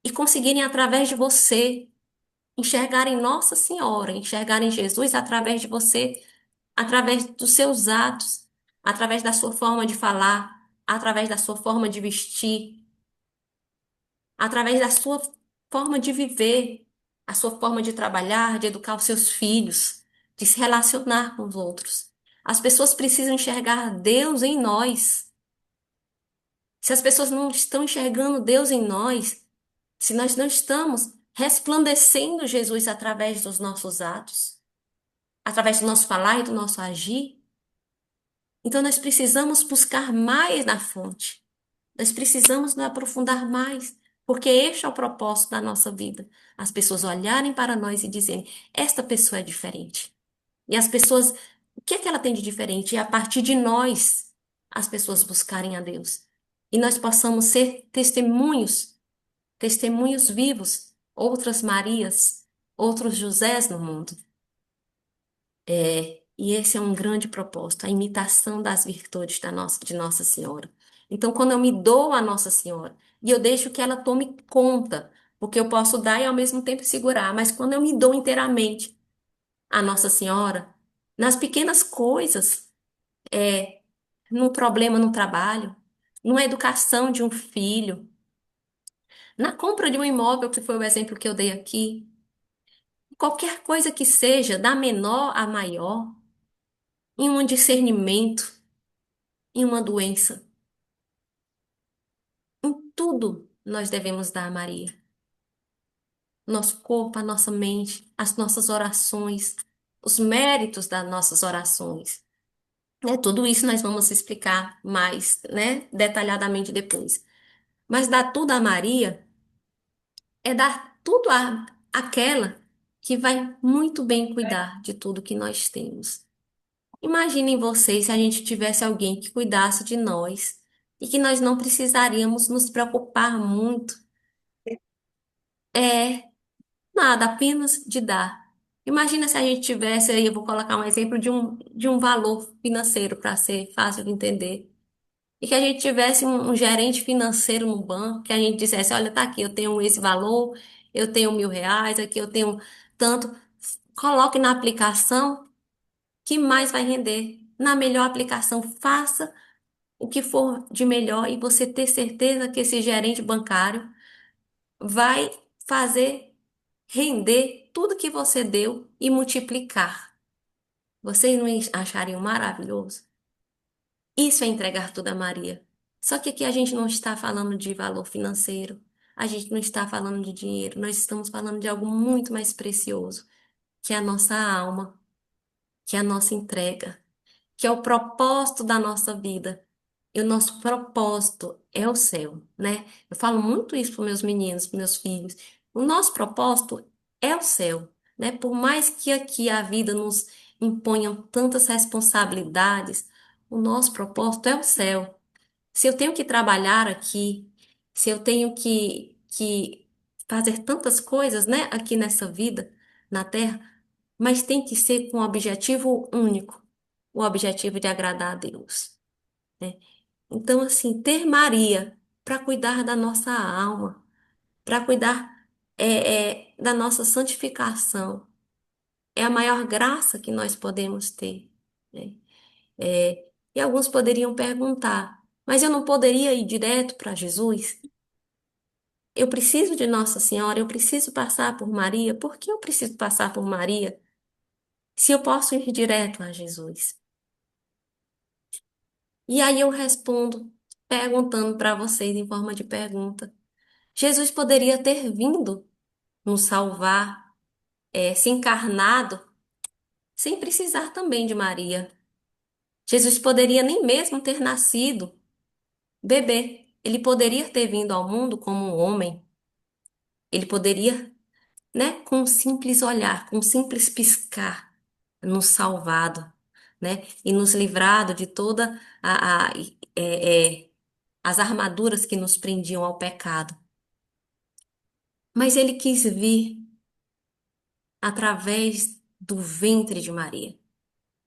E conseguirem, através de você, enxergarem Nossa Senhora, enxergarem Jesus através de você, através dos seus atos, através da sua forma de falar, através da sua forma de vestir, através da sua forma de viver, a sua forma de trabalhar, de educar os seus filhos, de se relacionar com os outros. As pessoas precisam enxergar Deus em nós. Se as pessoas não estão enxergando Deus em nós, se nós não estamos resplandecendo Jesus através dos nossos atos, através do nosso falar e do nosso agir. Então, nós precisamos buscar mais na fonte. Nós precisamos nos aprofundar mais Porque este é o propósito da nossa vida. As pessoas olharem para nós e dizerem, esta pessoa é diferente. E as pessoas, o que é que ela tem de diferente? E a partir de nós, as pessoas buscarem a Deus. E nós possamos ser testemunhos, testemunhos vivos, outras Marias, outros Josés no mundo. E esse é um grande propósito, a imitação das virtudes de Nossa Senhora. Então, quando eu me dou a Nossa Senhora e eu deixo que ela tome conta, porque eu posso dar e ao mesmo tempo segurar, mas quando eu me dou inteiramente a Nossa Senhora, nas pequenas coisas, no problema no trabalho, numa educação de um filho, na compra de um imóvel, que foi o exemplo que eu dei aqui, qualquer coisa que seja, da menor a maior, em um discernimento, em uma doença. Em tudo nós devemos dar a Maria. Nosso corpo, a nossa mente, as nossas orações, os méritos das nossas orações. Tudo isso nós vamos explicar mais, detalhadamente depois. Mas dar tudo a Maria é dar tudo a aquela que vai muito bem cuidar de tudo que nós temos. Imaginem vocês se a gente tivesse alguém que cuidasse de nós e que nós não precisaríamos nos preocupar muito. É nada, apenas de dar. Imagina se a gente tivesse aí, eu vou colocar um exemplo de um valor financeiro para ser fácil de entender. E que a gente tivesse um gerente financeiro no banco, que a gente dissesse, olha, tá aqui, eu tenho esse valor, eu tenho R$ 1.000, aqui eu tenho tanto. Coloque na aplicação que mais vai render. Na melhor aplicação, faça o que for de melhor e você ter certeza que esse gerente bancário vai fazer render tudo que você deu e multiplicar. Vocês não achariam maravilhoso? Isso é entregar tudo a Maria. Só que aqui a gente não está falando de valor financeiro, a gente não está falando de dinheiro, nós estamos falando de algo muito mais precioso, que é a nossa alma, que é a nossa entrega, que é o propósito da nossa vida. E o nosso propósito é o céu, né? Eu falo muito isso para meus meninos, para meus filhos. O nosso propósito é o céu, né? Por mais que aqui a vida nos imponha tantas responsabilidades, o nosso propósito é o céu. Se eu tenho que trabalhar aqui, se eu tenho que fazer tantas coisas, né, aqui nessa vida, na Terra, mas tem que ser com um objetivo único, o objetivo de agradar a Deus, né? Então, assim, ter Maria para cuidar da nossa alma, para cuidar da nossa santificação, é a maior graça que nós podemos ter, né? E alguns poderiam perguntar, mas eu não poderia ir direto para Jesus? Eu preciso de Nossa Senhora, eu preciso passar por Maria. Por que eu preciso passar por Maria se eu posso ir direto a Jesus? E aí eu respondo perguntando para vocês em forma de pergunta. Jesus poderia ter vindo nos salvar, se encarnado, sem precisar também de Maria. Jesus poderia nem mesmo ter nascido bebê. Ele poderia ter vindo ao mundo como um homem. Ele poderia, né, com um simples olhar, com um simples piscar, nos salvado, né, e nos livrado de toda as armaduras que nos prendiam ao pecado. Mas ele quis vir através do ventre de Maria.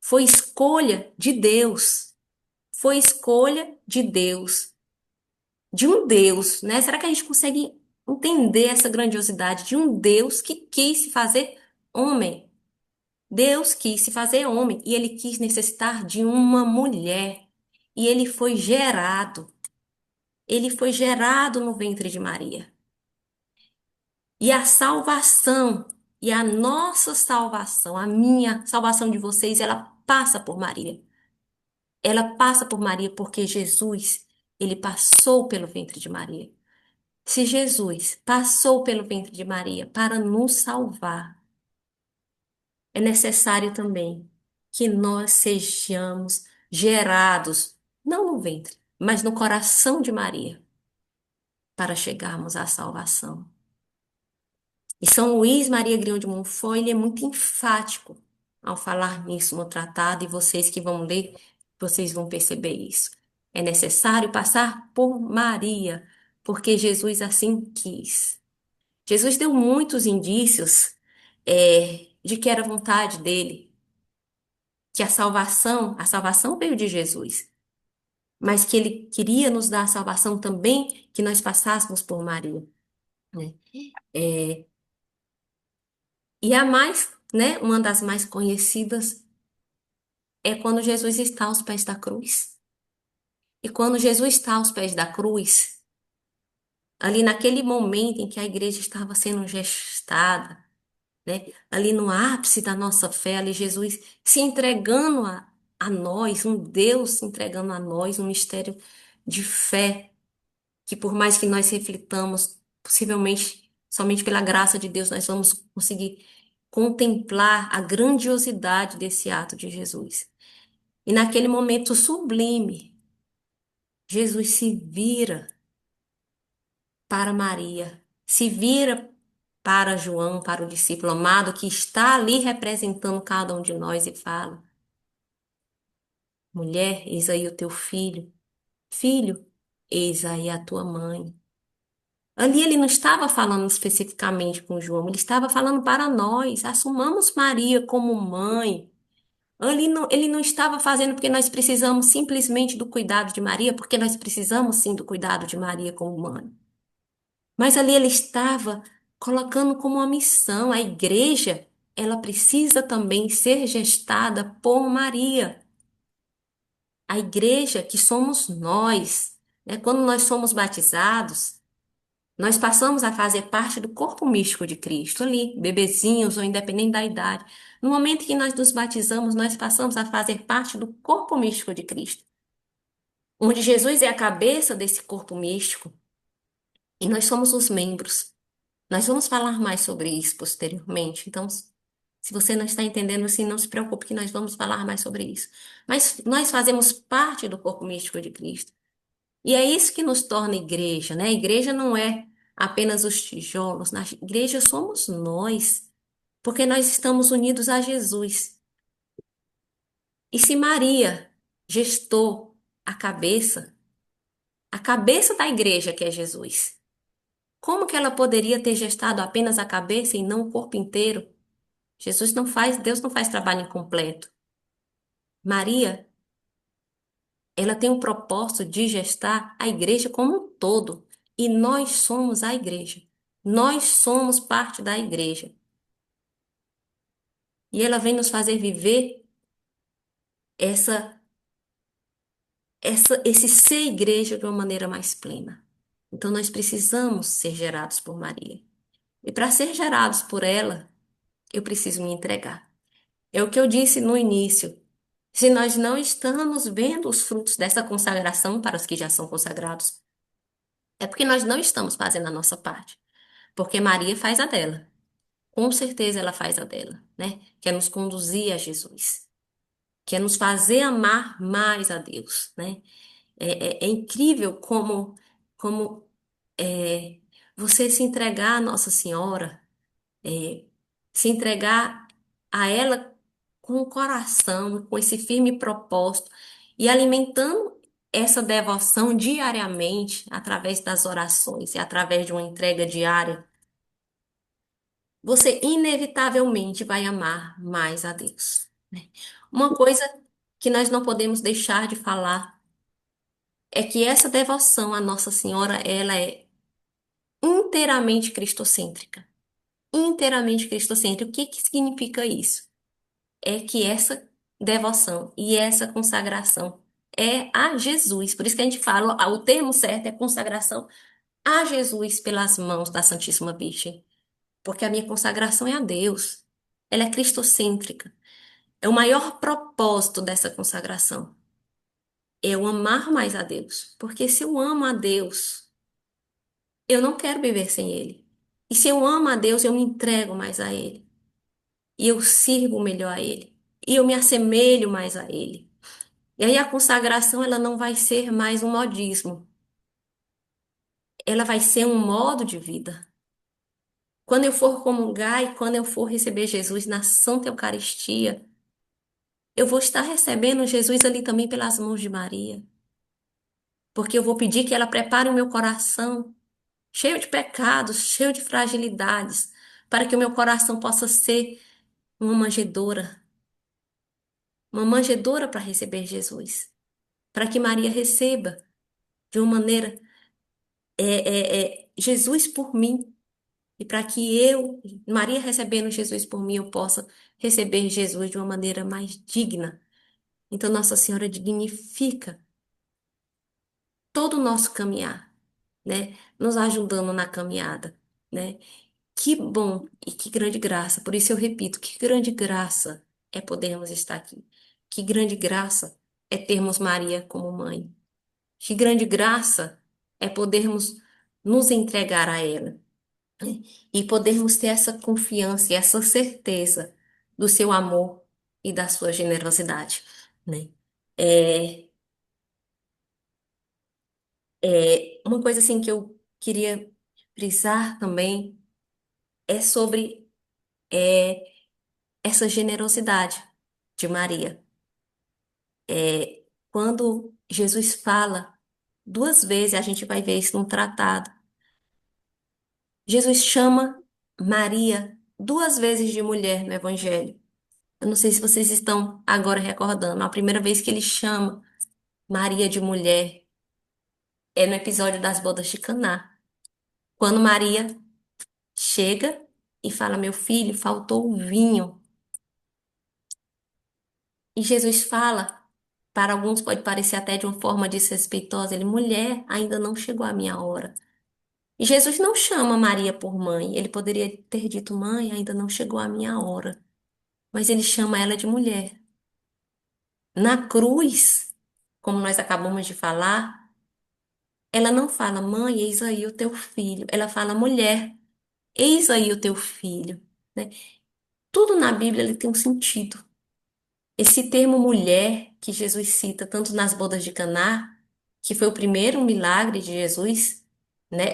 Foi escolha de Deus. Foi escolha de Deus. De um Deus, né? Será que a gente consegue entender essa grandiosidade de um Deus que quis se fazer homem? Deus quis se fazer homem e ele quis necessitar de uma mulher. E ele foi gerado. Ele foi gerado no ventre de Maria. E a salvação, e a nossa salvação, a minha salvação de vocês, ela passa por Maria. Ela passa por Maria porque Jesus, ele passou pelo ventre de Maria. Se Jesus passou pelo ventre de Maria para nos salvar, é necessário também que nós sejamos gerados, não no ventre, mas no coração de Maria. para chegarmos à salvação. E São Luís Maria Grião de Montfort, ele é muito enfático ao falar nisso no tratado, e vocês que vão ler, vocês vão perceber isso. É necessário passar por Maria, porque Jesus assim quis. Jesus deu muitos indícios, de que era vontade dele, que a salvação veio de Jesus, mas que ele queria nos dar a salvação também, que nós passássemos por Maria, né? É, e a mais, né, uma das mais conhecidas é quando Jesus está aos pés da cruz. E quando Jesus está aos pés da cruz, ali naquele momento em que a igreja estava sendo gestada, né, ali no ápice da nossa fé, ali Jesus se entregando a nós, um Deus se entregando a nós, um mistério de fé, que por mais que nós reflitamos, possivelmente, somente pela graça de Deus, nós vamos conseguir contemplar a grandiosidade desse ato de Jesus. E naquele momento sublime, Jesus se vira para Maria, se vira para João, para o discípulo amado que está ali representando cada um de nós e fala: mulher, eis aí o teu filho. Filho, eis aí a tua mãe. Ali ele não estava falando especificamente com João, ele estava falando para nós. Assumamos Maria como mãe. Ele não estava fazendo porque nós precisamos simplesmente do cuidado de Maria, porque nós precisamos sim do cuidado de Maria como mãe. Mas ali ele estava colocando como uma missão, a igreja, ela precisa também ser gestada por Maria. A igreja que somos nós, né? Quando nós somos batizados, nós passamos a fazer parte do corpo místico de Cristo, ali, bebezinhos ou independente da idade. No momento que nós nos batizamos, nós passamos a fazer parte do corpo místico de Cristo, onde Jesus é a cabeça desse corpo místico e nós somos os membros. Nós vamos falar mais sobre isso posteriormente. Então, se você não está entendendo assim, não se preocupe que nós vamos falar mais sobre isso. Mas nós fazemos parte do corpo místico de Cristo. E é isso que nos torna igreja, né? A igreja não é apenas os tijolos. Na igreja somos nós, porque nós estamos unidos a Jesus. E se Maria gestou a cabeça da igreja que é Jesus, como que ela poderia ter gestado apenas a cabeça e não o corpo inteiro? Deus não faz trabalho incompleto. Maria, ela tem o propósito de gestar a igreja como um todo. E nós somos a igreja. Nós somos parte da igreja. E ela vem nos fazer viver essa, esse ser igreja de uma maneira mais plena. Então nós precisamos ser gerados por Maria. E para ser gerados por ela, eu preciso me entregar. É o que eu disse no início. Se nós não estamos vendo os frutos dessa consagração para os que já são consagrados, é porque nós não estamos fazendo a nossa parte. Porque Maria faz a dela. Com certeza ela faz a dela, né? Que é nos conduzir a Jesus. Que é nos fazer amar mais a Deus, né? É incrível como é, você se entregar à Nossa Senhora, é, se entregar a ela com o coração, com esse firme propósito e alimentando essa devoção diariamente através das orações e através de uma entrega diária, você inevitavelmente vai amar mais a Deus, né? Uma coisa que nós não podemos deixar de falar é que essa devoção à Nossa Senhora, ela é inteiramente cristocêntrica. Inteiramente cristocêntrica. O que que significa isso? É que essa devoção e essa consagração é a Jesus. Por isso que a gente fala, o termo certo é consagração a Jesus pelas mãos da Santíssima Virgem. Porque a minha consagração é a Deus. Ela é cristocêntrica. É o maior propósito dessa consagração. É eu amar mais a Deus. Porque se eu amo a Deus, eu não quero viver sem Ele. E se eu amo a Deus, eu me entrego mais a Ele. E eu sirvo melhor a Ele. E eu me assemelho mais a Ele. E aí a consagração, ela não vai ser mais um modismo. ela vai ser um modo de vida. Quando eu for comungar e quando eu for receber Jesus na Santa Eucaristia, eu vou estar recebendo Jesus ali também pelas mãos de Maria, porque eu vou pedir que ela prepare o meu coração, cheio de pecados, cheio de fragilidades, para que o meu coração possa ser uma manjedoura para receber Jesus, para que Maria receba de uma maneira Jesus por mim, e para que eu, Maria recebendo Jesus por mim, eu possa receber Jesus de uma maneira mais digna. Então, Nossa Senhora dignifica todo o nosso caminhar, né? Nos ajudando na caminhada, né? Que bom e que grande graça. Por isso eu repito, que grande graça é podermos estar aqui. Que grande graça é termos Maria como mãe. Que grande graça é podermos nos entregar a ela, né? E podermos ter essa confiança e essa certeza do seu amor e da sua generosidade, né? É, uma coisa assim que eu queria frisar também é sobre é, essa generosidade de Maria. Quando Jesus fala duas vezes, a gente vai ver isso no tratado. Jesus chama Maria duas vezes de mulher no Evangelho. Eu não sei se vocês estão agora recordando. A primeira vez que ele chama Maria de mulher é no episódio das bodas de Caná, quando Maria chega e fala: Meu filho, faltou o vinho. E Jesus fala, para alguns pode parecer até de uma forma desrespeitosa, ele: Mulher, ainda não chegou a minha hora. E Jesus não chama Maria por mãe. Ele poderia ter dito: Mãe, ainda não chegou a minha hora. Mas ele chama ela de mulher. Na cruz, como nós acabamos de falar, ela não fala: Mãe, eis aí o teu filho. Ela fala: Mulher, eis aí o teu filho, né? Tudo na Bíblia ele tem um sentido. Esse termo mulher que Jesus cita tanto nas bodas de Caná, que foi o primeiro milagre de Jesus, né,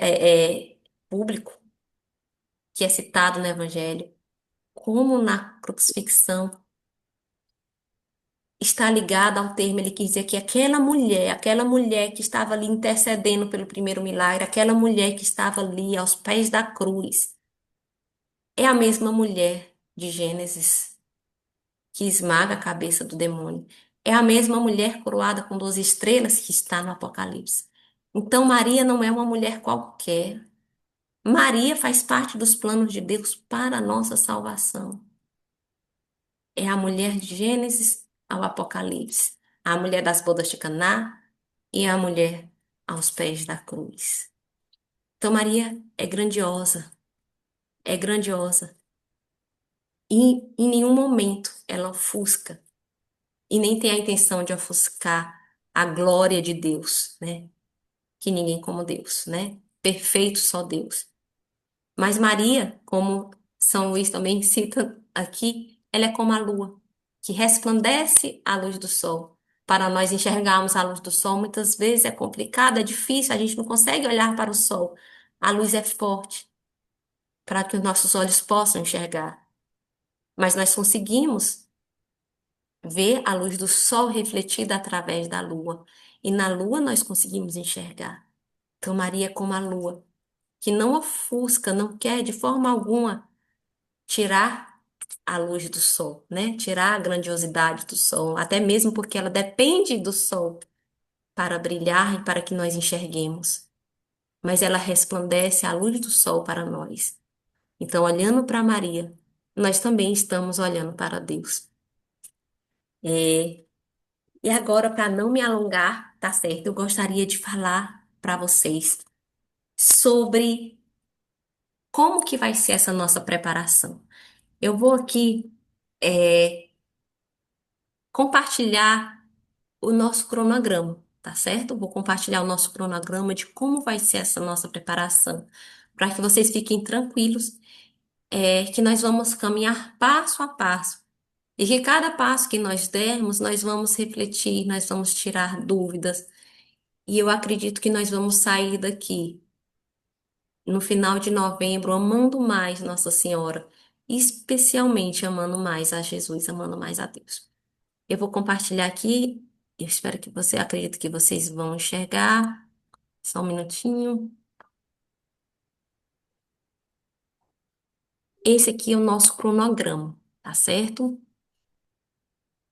público, que é citado no Evangelho, como na crucifixão, está ligado ao termo, ele quis dizer que aquela mulher que estava ali intercedendo pelo primeiro milagre, aquela mulher que estava ali aos pés da cruz, é a mesma mulher de Gênesis que esmaga a cabeça do demônio. É a mesma mulher coroada com 12 estrelas que está no Apocalipse. Então, Maria não é uma mulher qualquer. Maria faz parte dos planos de Deus para a nossa salvação. É a mulher de Gênesis ao Apocalipse, a mulher das bodas de Caná e a mulher aos pés da cruz. Então, Maria é grandiosa, é grandiosa. E em nenhum momento ela ofusca e nem tem a intenção de ofuscar a glória de Deus, né? Que ninguém como Deus, né? Perfeito só Deus. Mas Maria, como São Luís também cita aqui, ela é como a lua, que resplandece à luz do sol. Para nós enxergarmos a luz do sol, muitas vezes é complicado, é difícil, a gente não consegue olhar para o sol. A luz é forte para que os nossos olhos possam enxergar. Mas nós conseguimos ver a luz do sol refletida através da lua. E na lua nós conseguimos enxergar. Então, Maria é como a lua, que não ofusca, não quer de forma alguma tirar a luz do sol, né? Tirar a grandiosidade do sol, até mesmo porque ela depende do sol para brilhar e para que nós enxerguemos. Mas ela resplandece a luz do sol para nós. Então, olhando para Maria, nós também estamos olhando para Deus. É, e agora, para não me alongar, tá certo? Eu gostaria de falar para vocês sobre como que vai ser essa nossa preparação. Eu vou aqui é, compartilhar o nosso cronograma, tá certo? Eu vou compartilhar o nosso cronograma de como vai ser essa nossa preparação, para que vocês fiquem tranquilos, que nós vamos caminhar passo a passo. E que cada passo que nós dermos, nós vamos refletir, nós vamos tirar dúvidas. E eu acredito que nós vamos sair daqui no final de novembro, amando mais Nossa Senhora, especialmente amando mais a Jesus, amando mais a Deus. Eu vou compartilhar aqui, eu espero que você, acredito que vocês vão enxergar. Só um minutinho. Esse aqui é o nosso cronograma, tá certo?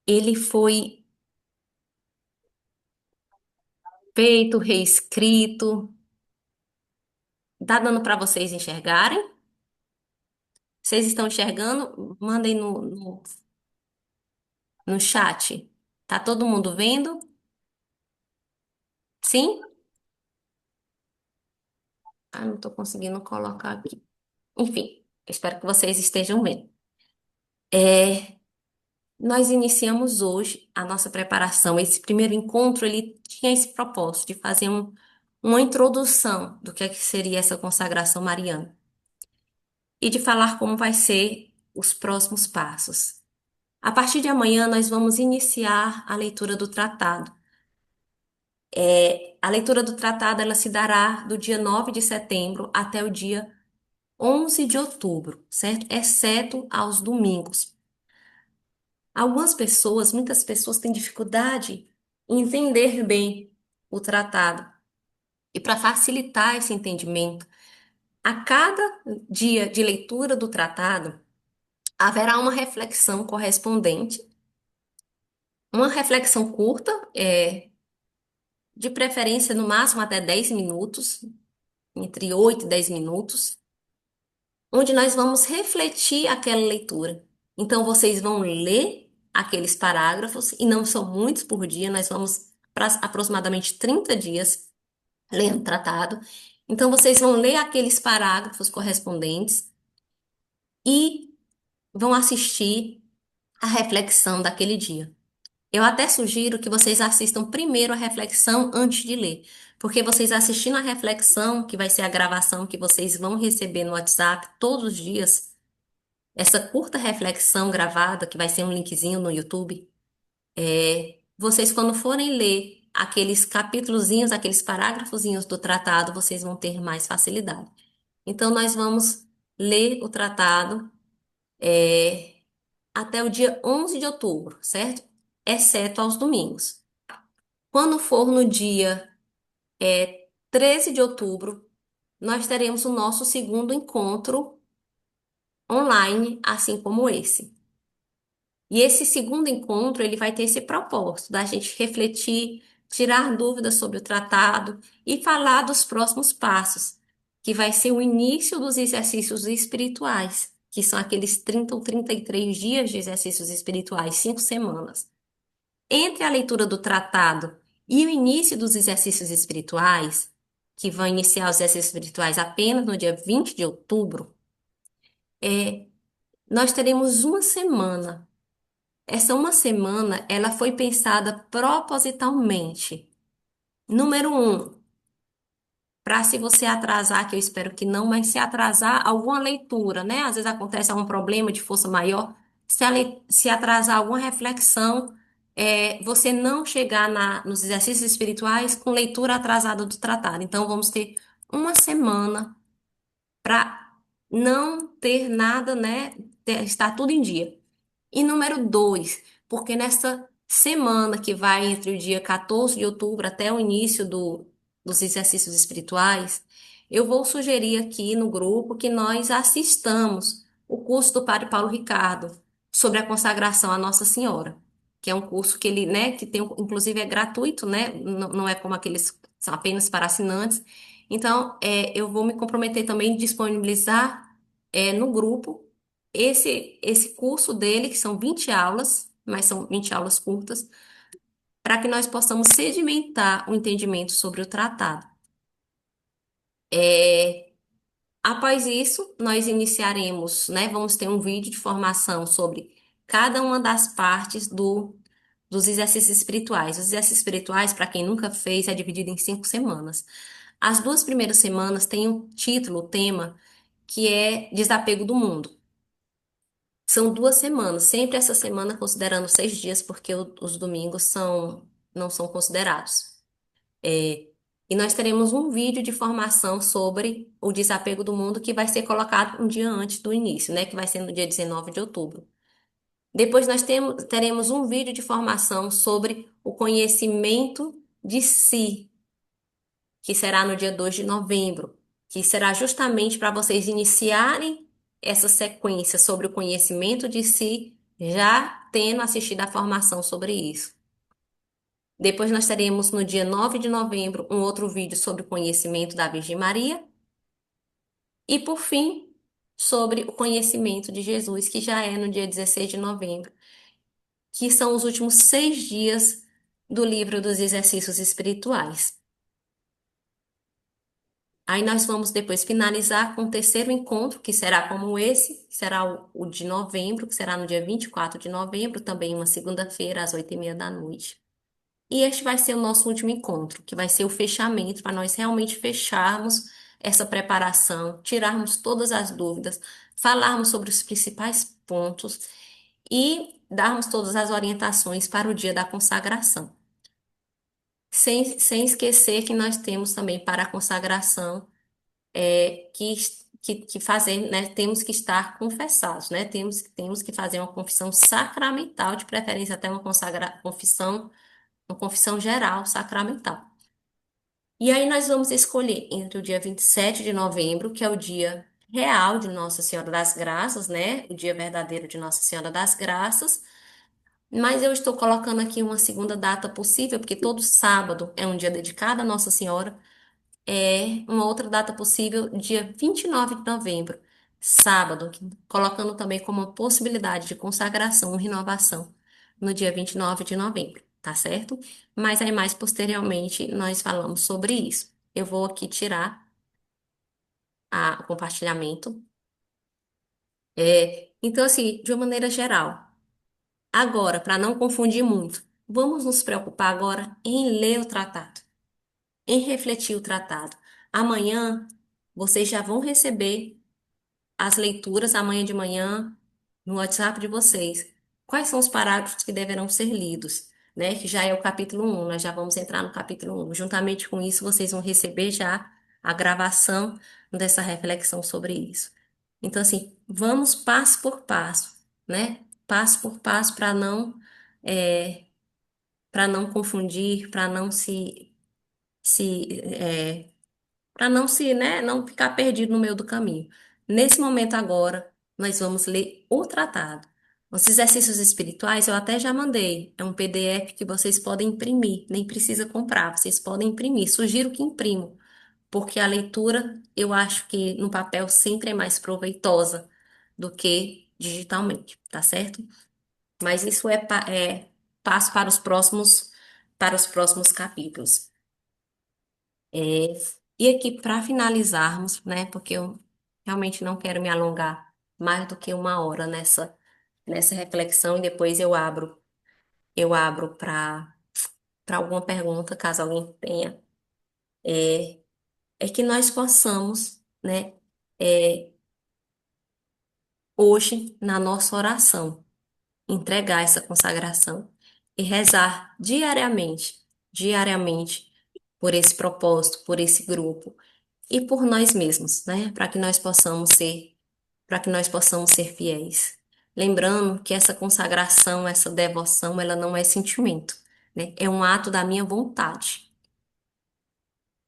Ele foi feito, reescrito. Tá dando para vocês enxergarem? Vocês estão enxergando? Mandem no chat. Tá todo mundo vendo? Sim? Ah, não tô conseguindo colocar aqui. Enfim, eu espero que vocês estejam vendo. É, nós iniciamos hoje a nossa preparação. Esse primeiro encontro, ele tinha esse propósito de fazer uma introdução do que seria essa consagração mariana e de falar como vai ser os próximos passos. A partir de amanhã, nós vamos iniciar a leitura do tratado. A leitura do tratado, ela se dará do dia 9 de setembro até o dia 11 de outubro, certo? Exceto aos domingos. Algumas pessoas, muitas pessoas têm dificuldade em entender bem o tratado. E para facilitar esse entendimento, a cada dia de leitura do tratado, haverá uma reflexão correspondente, uma reflexão curta, de preferência no máximo até 10 minutos, entre 8 e 10 minutos, onde nós vamos refletir aquela leitura. Então, vocês vão ler aqueles parágrafos, e não são muitos por dia, nós vamos para aproximadamente 30 dias lendo o tratado. Então, vocês vão ler aqueles parágrafos correspondentes e vão assistir a reflexão daquele dia. Eu até sugiro que vocês assistam primeiro a reflexão antes de ler, porque vocês assistindo a reflexão, que vai ser a gravação que vocês vão receber no WhatsApp todos os dias, essa curta reflexão gravada, que vai ser um linkzinho no YouTube, vocês quando forem ler aqueles capítulozinhos, aqueles parágrafozinhos do tratado, vocês vão ter mais facilidade. Então, nós vamos ler o tratado, até o dia 11 de outubro, certo? Exceto aos domingos. Quando for no dia 13 de outubro, nós teremos o nosso segundo encontro online, assim como esse. E esse segundo encontro, ele vai ter esse propósito da gente refletir, tirar dúvidas sobre o tratado e falar dos próximos passos, que vai ser o início dos exercícios espirituais, que são aqueles 30 ou 33 dias de exercícios espirituais, 5 semanas. Entre a leitura do tratado e o início dos exercícios espirituais, que vão iniciar os exercícios espirituais apenas no dia 20 de outubro, é, nós teremos uma semana. Essa uma semana, ela foi pensada propositalmente. Número um, para se você atrasar, que eu espero que não, mas se atrasar alguma leitura, né? Às vezes acontece algum problema de força maior, se atrasar alguma reflexão, você não chegar nos exercícios espirituais com leitura atrasada do tratado. Então, vamos ter uma semana para não ter nada, né? Estar tudo em dia. E número dois, porque nessa semana que vai entre o dia 14 de outubro até o início dos exercícios espirituais, eu vou sugerir aqui no grupo que nós assistamos o curso do Padre Paulo Ricardo sobre a consagração à Nossa Senhora, que é um curso que ele, né, que tem, inclusive é gratuito, né, não é como aqueles, são apenas para assinantes. Então, eu vou me comprometer também em disponibilizar, no grupo esse curso dele, que são 20 aulas, mas são 20 aulas curtas, para que nós possamos sedimentar o entendimento sobre o tratado. É, após isso, nós iniciaremos, né? Vamos ter um vídeo de formação sobre cada uma das partes dos exercícios espirituais. Os exercícios espirituais, para quem nunca fez, é dividido em 5 semanas. As 2 primeiras semanas têm um título, o tema, que é Desapego do Mundo. São 2 semanas, sempre essa semana considerando 6 dias, porque os domingos não são considerados. E nós teremos um vídeo de formação sobre o desapego do mundo que vai ser colocado um dia antes do início, né? Que vai ser no dia 19 de outubro. Depois nós teremos um vídeo de formação sobre o conhecimento de si, que será no dia 2 de novembro, que será justamente para vocês iniciarem essa sequência sobre o conhecimento de si, já tendo assistido a formação sobre isso. Depois nós teremos no dia 9 de novembro um outro vídeo sobre o conhecimento da Virgem Maria e por fim sobre o conhecimento de Jesus, que já é no dia 16 de novembro, que são os últimos 6 dias do livro dos exercícios espirituais. Aí nós vamos depois finalizar com o terceiro encontro, que será como esse, que será o de novembro, que será no dia 24 de novembro, também uma segunda-feira, às 8h30 da noite. E este vai ser o nosso último encontro, que vai ser o fechamento, para nós realmente fecharmos essa preparação, tirarmos todas as dúvidas, falarmos sobre os principais pontos e darmos todas as orientações para o dia da consagração. Sem esquecer que nós temos também para a consagração que fazer, né? Temos que estar confessados, né? Temos que fazer uma confissão sacramental, de preferência até uma confissão geral sacramental. E aí nós vamos escolher entre o dia 27 de novembro, que é o dia real de Nossa Senhora das Graças, né? O dia verdadeiro de Nossa Senhora das Graças. Mas eu estou colocando aqui uma segunda data possível, porque todo sábado é um dia dedicado a Nossa Senhora. É uma outra data possível, dia 29 de novembro, sábado, colocando também como uma possibilidade de consagração ou renovação no dia 29 de novembro, tá certo? Mas aí mais posteriormente nós falamos sobre isso. Eu vou aqui tirar o compartilhamento. Então, assim, de uma maneira geral, agora, para não confundir muito, vamos nos preocupar agora em ler o tratado, em refletir o tratado. Amanhã vocês já vão receber as leituras amanhã de manhã no WhatsApp de vocês. Quais são os parágrafos que deverão ser lidos, né? Que já é o capítulo 1, nós já vamos entrar no capítulo 1. Juntamente com isso, vocês vão receber já a gravação dessa reflexão sobre isso. Então, assim, vamos passo por passo, né? Passo por passo para não confundir, se para não se, né, não ficar perdido no meio do caminho. Nesse momento agora, nós vamos ler o tratado. Os exercícios espirituais eu até já mandei. É um PDF que vocês podem imprimir, nem precisa comprar, vocês podem imprimir. Sugiro que imprimam, porque a leitura eu acho que no papel sempre é mais proveitosa do que digitalmente, tá certo? Mas isso é passo para os próximos capítulos. É, e aqui, para finalizarmos, né, porque eu realmente não quero me alongar mais do que uma hora nessa reflexão e depois eu abro para alguma pergunta, caso alguém tenha, é, é que nós possamos, né, é, hoje, na nossa oração, entregar essa consagração e rezar diariamente, por esse propósito, por esse grupo e por nós mesmos, né? Para que nós possamos ser fiéis. Lembrando que essa consagração, essa devoção, ela não é sentimento, né? É um ato da minha vontade,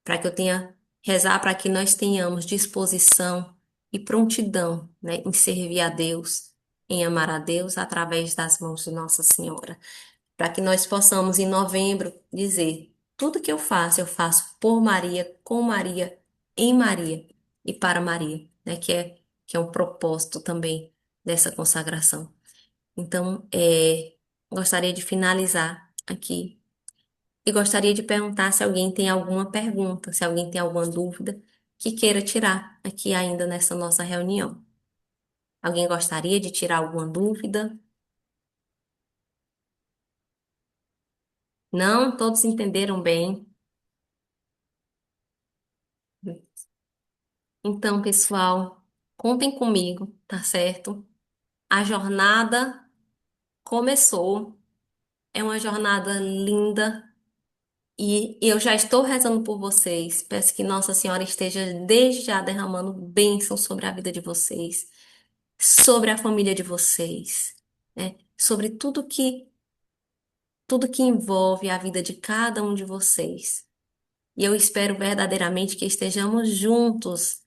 para que eu tenha rezar para que nós tenhamos disposição e prontidão, né, em servir a Deus, em amar a Deus através das mãos de Nossa Senhora, para que nós possamos em novembro dizer: tudo que eu faço por Maria, com Maria, em Maria e para Maria, né? Que é um propósito também dessa consagração. Então, gostaria de finalizar aqui e gostaria de perguntar se alguém tem alguma pergunta, se alguém tem alguma dúvida que queira tirar aqui ainda nessa nossa reunião. Alguém gostaria de tirar alguma dúvida? Não? Todos entenderam bem? Então, pessoal, contem comigo, tá certo? A jornada começou. É uma jornada linda, E eu já estou rezando por vocês. Peço que Nossa Senhora esteja desde já derramando bênçãos sobre a vida de vocês, sobre a família de vocês, né? Sobre tudo que envolve a vida de cada um de vocês. E eu espero verdadeiramente que estejamos juntos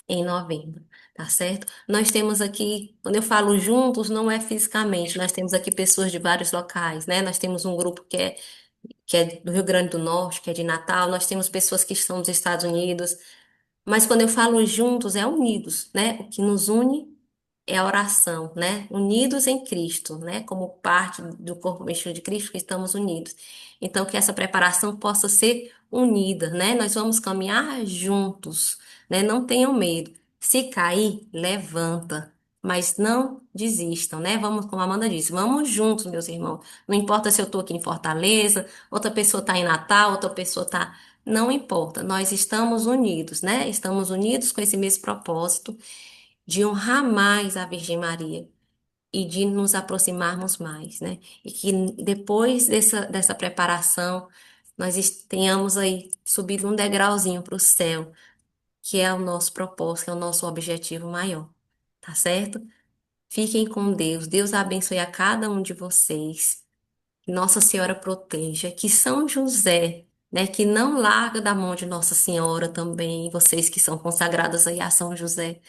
em novembro, tá certo? Nós temos aqui, quando eu falo juntos, não é fisicamente, nós temos aqui pessoas de vários locais, né? Nós temos um grupo que é do Rio Grande do Norte, que é de Natal, nós temos pessoas que estão nos Estados Unidos, mas quando eu falo juntos, é unidos, né? O que nos une é a oração, né? Unidos em Cristo, né? Como parte do corpo místico de Cristo, que estamos unidos. Então, que essa preparação possa ser unida, né? Nós vamos caminhar juntos, né? Não tenham medo. Se cair, levanta, mas não desistam, né? Vamos, como a Amanda disse, vamos juntos, meus irmãos. Não importa se eu estou aqui em Fortaleza, outra pessoa está em Natal, outra pessoa está. Não importa, nós estamos unidos, né? Estamos unidos com esse mesmo propósito de honrar mais a Virgem Maria e de nos aproximarmos mais, né? E que depois dessa preparação, tenhamos aí subido um degrauzinho para o céu, que é o nosso propósito, que é o nosso objetivo maior, tá certo? Fiquem com Deus, Deus abençoe a cada um de vocês, que Nossa Senhora proteja, que São José, né, que não larga da mão de Nossa Senhora também, vocês que são consagrados aí a São José.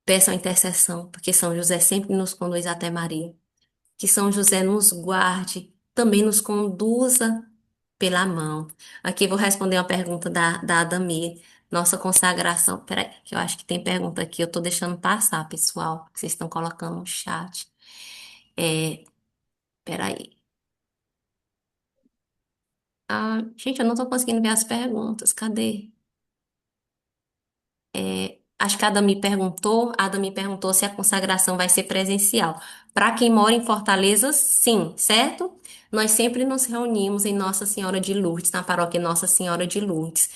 Peçam intercessão, porque São José sempre nos conduz até Maria. Que São José nos guarde, também nos conduza pela mão. Aqui eu vou responder uma pergunta da Adami. Nossa consagração. Peraí, que eu acho que tem pergunta aqui. Eu tô deixando passar, pessoal, que vocês estão colocando no chat. É, peraí. Ah, gente, eu não tô conseguindo ver as perguntas. Cadê? Acho que a Ada me perguntou se a consagração vai ser presencial. Para quem mora em Fortaleza, sim, certo? Nós sempre nos reunimos em Nossa Senhora de Lourdes, na paróquia Nossa Senhora de Lourdes.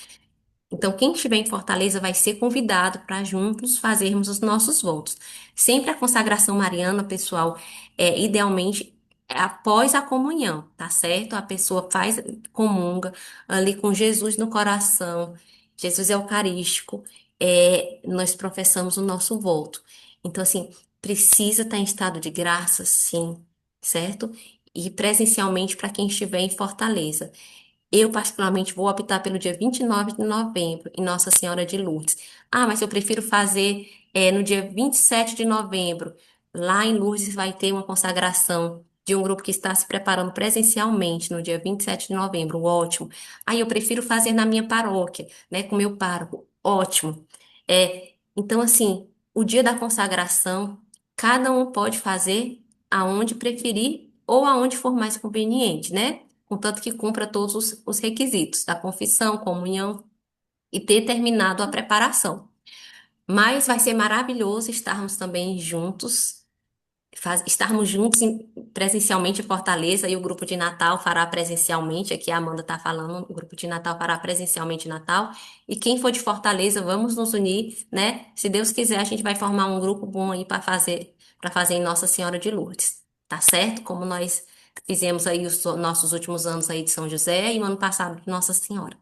Então, quem estiver em Fortaleza vai ser convidado para juntos fazermos os nossos votos. Sempre a consagração mariana, pessoal, idealmente é após a comunhão, tá certo? A pessoa faz, comunga ali com Jesus no coração, Jesus Eucarístico, nós professamos o nosso voto. Então, assim, precisa estar em estado de graça, sim, certo? E presencialmente para quem estiver em Fortaleza. Eu, particularmente, vou optar pelo dia 29 de novembro, em Nossa Senhora de Lourdes. Ah, mas eu prefiro fazer no dia 27 de novembro. Lá em Lourdes vai ter uma consagração de um grupo que está se preparando presencialmente no dia 27 de novembro. Ótimo. Aí eu prefiro fazer na minha paróquia, né, com meu pároco. Ótimo. Então, assim, o dia da consagração, cada um pode fazer aonde preferir ou aonde for mais conveniente, né? Contanto que cumpra todos os requisitos da confissão, comunhão e ter terminado a preparação. Mas vai ser maravilhoso estarmos também juntos, estarmos juntos presencialmente em Fortaleza e o grupo de Natal fará presencialmente, aqui a Amanda está falando, o grupo de Natal fará presencialmente em Natal. E quem for de Fortaleza, vamos nos unir, né? Se Deus quiser, a gente vai formar um grupo bom aí para fazer em Nossa Senhora de Lourdes, tá certo? Como nós fizemos aí os nossos últimos anos aí de São José e o ano passado de Nossa Senhora.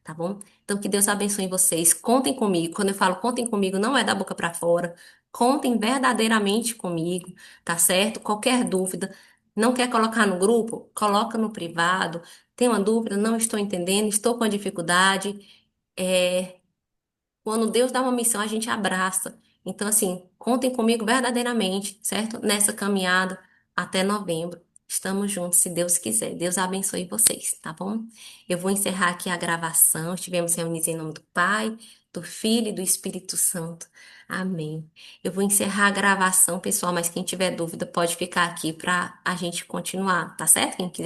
Tá bom? Então, que Deus abençoe vocês. Contem comigo. Quando eu falo contem comigo, não é da boca para fora. Contem verdadeiramente comigo, tá certo? Qualquer dúvida, não quer colocar no grupo? Coloca no privado. Tem uma dúvida? Não estou entendendo, estou com dificuldade. É, quando Deus dá uma missão, a gente abraça. Então, assim, contem comigo verdadeiramente, certo? Nessa caminhada até novembro. Estamos juntos, se Deus quiser. Deus abençoe vocês, tá bom? Eu vou encerrar aqui a gravação. Estivemos reunidos em nome do Pai, do Filho e do Espírito Santo. Amém. Eu vou encerrar a gravação, pessoal, mas quem tiver dúvida pode ficar aqui para a gente continuar, tá certo? Quem quiser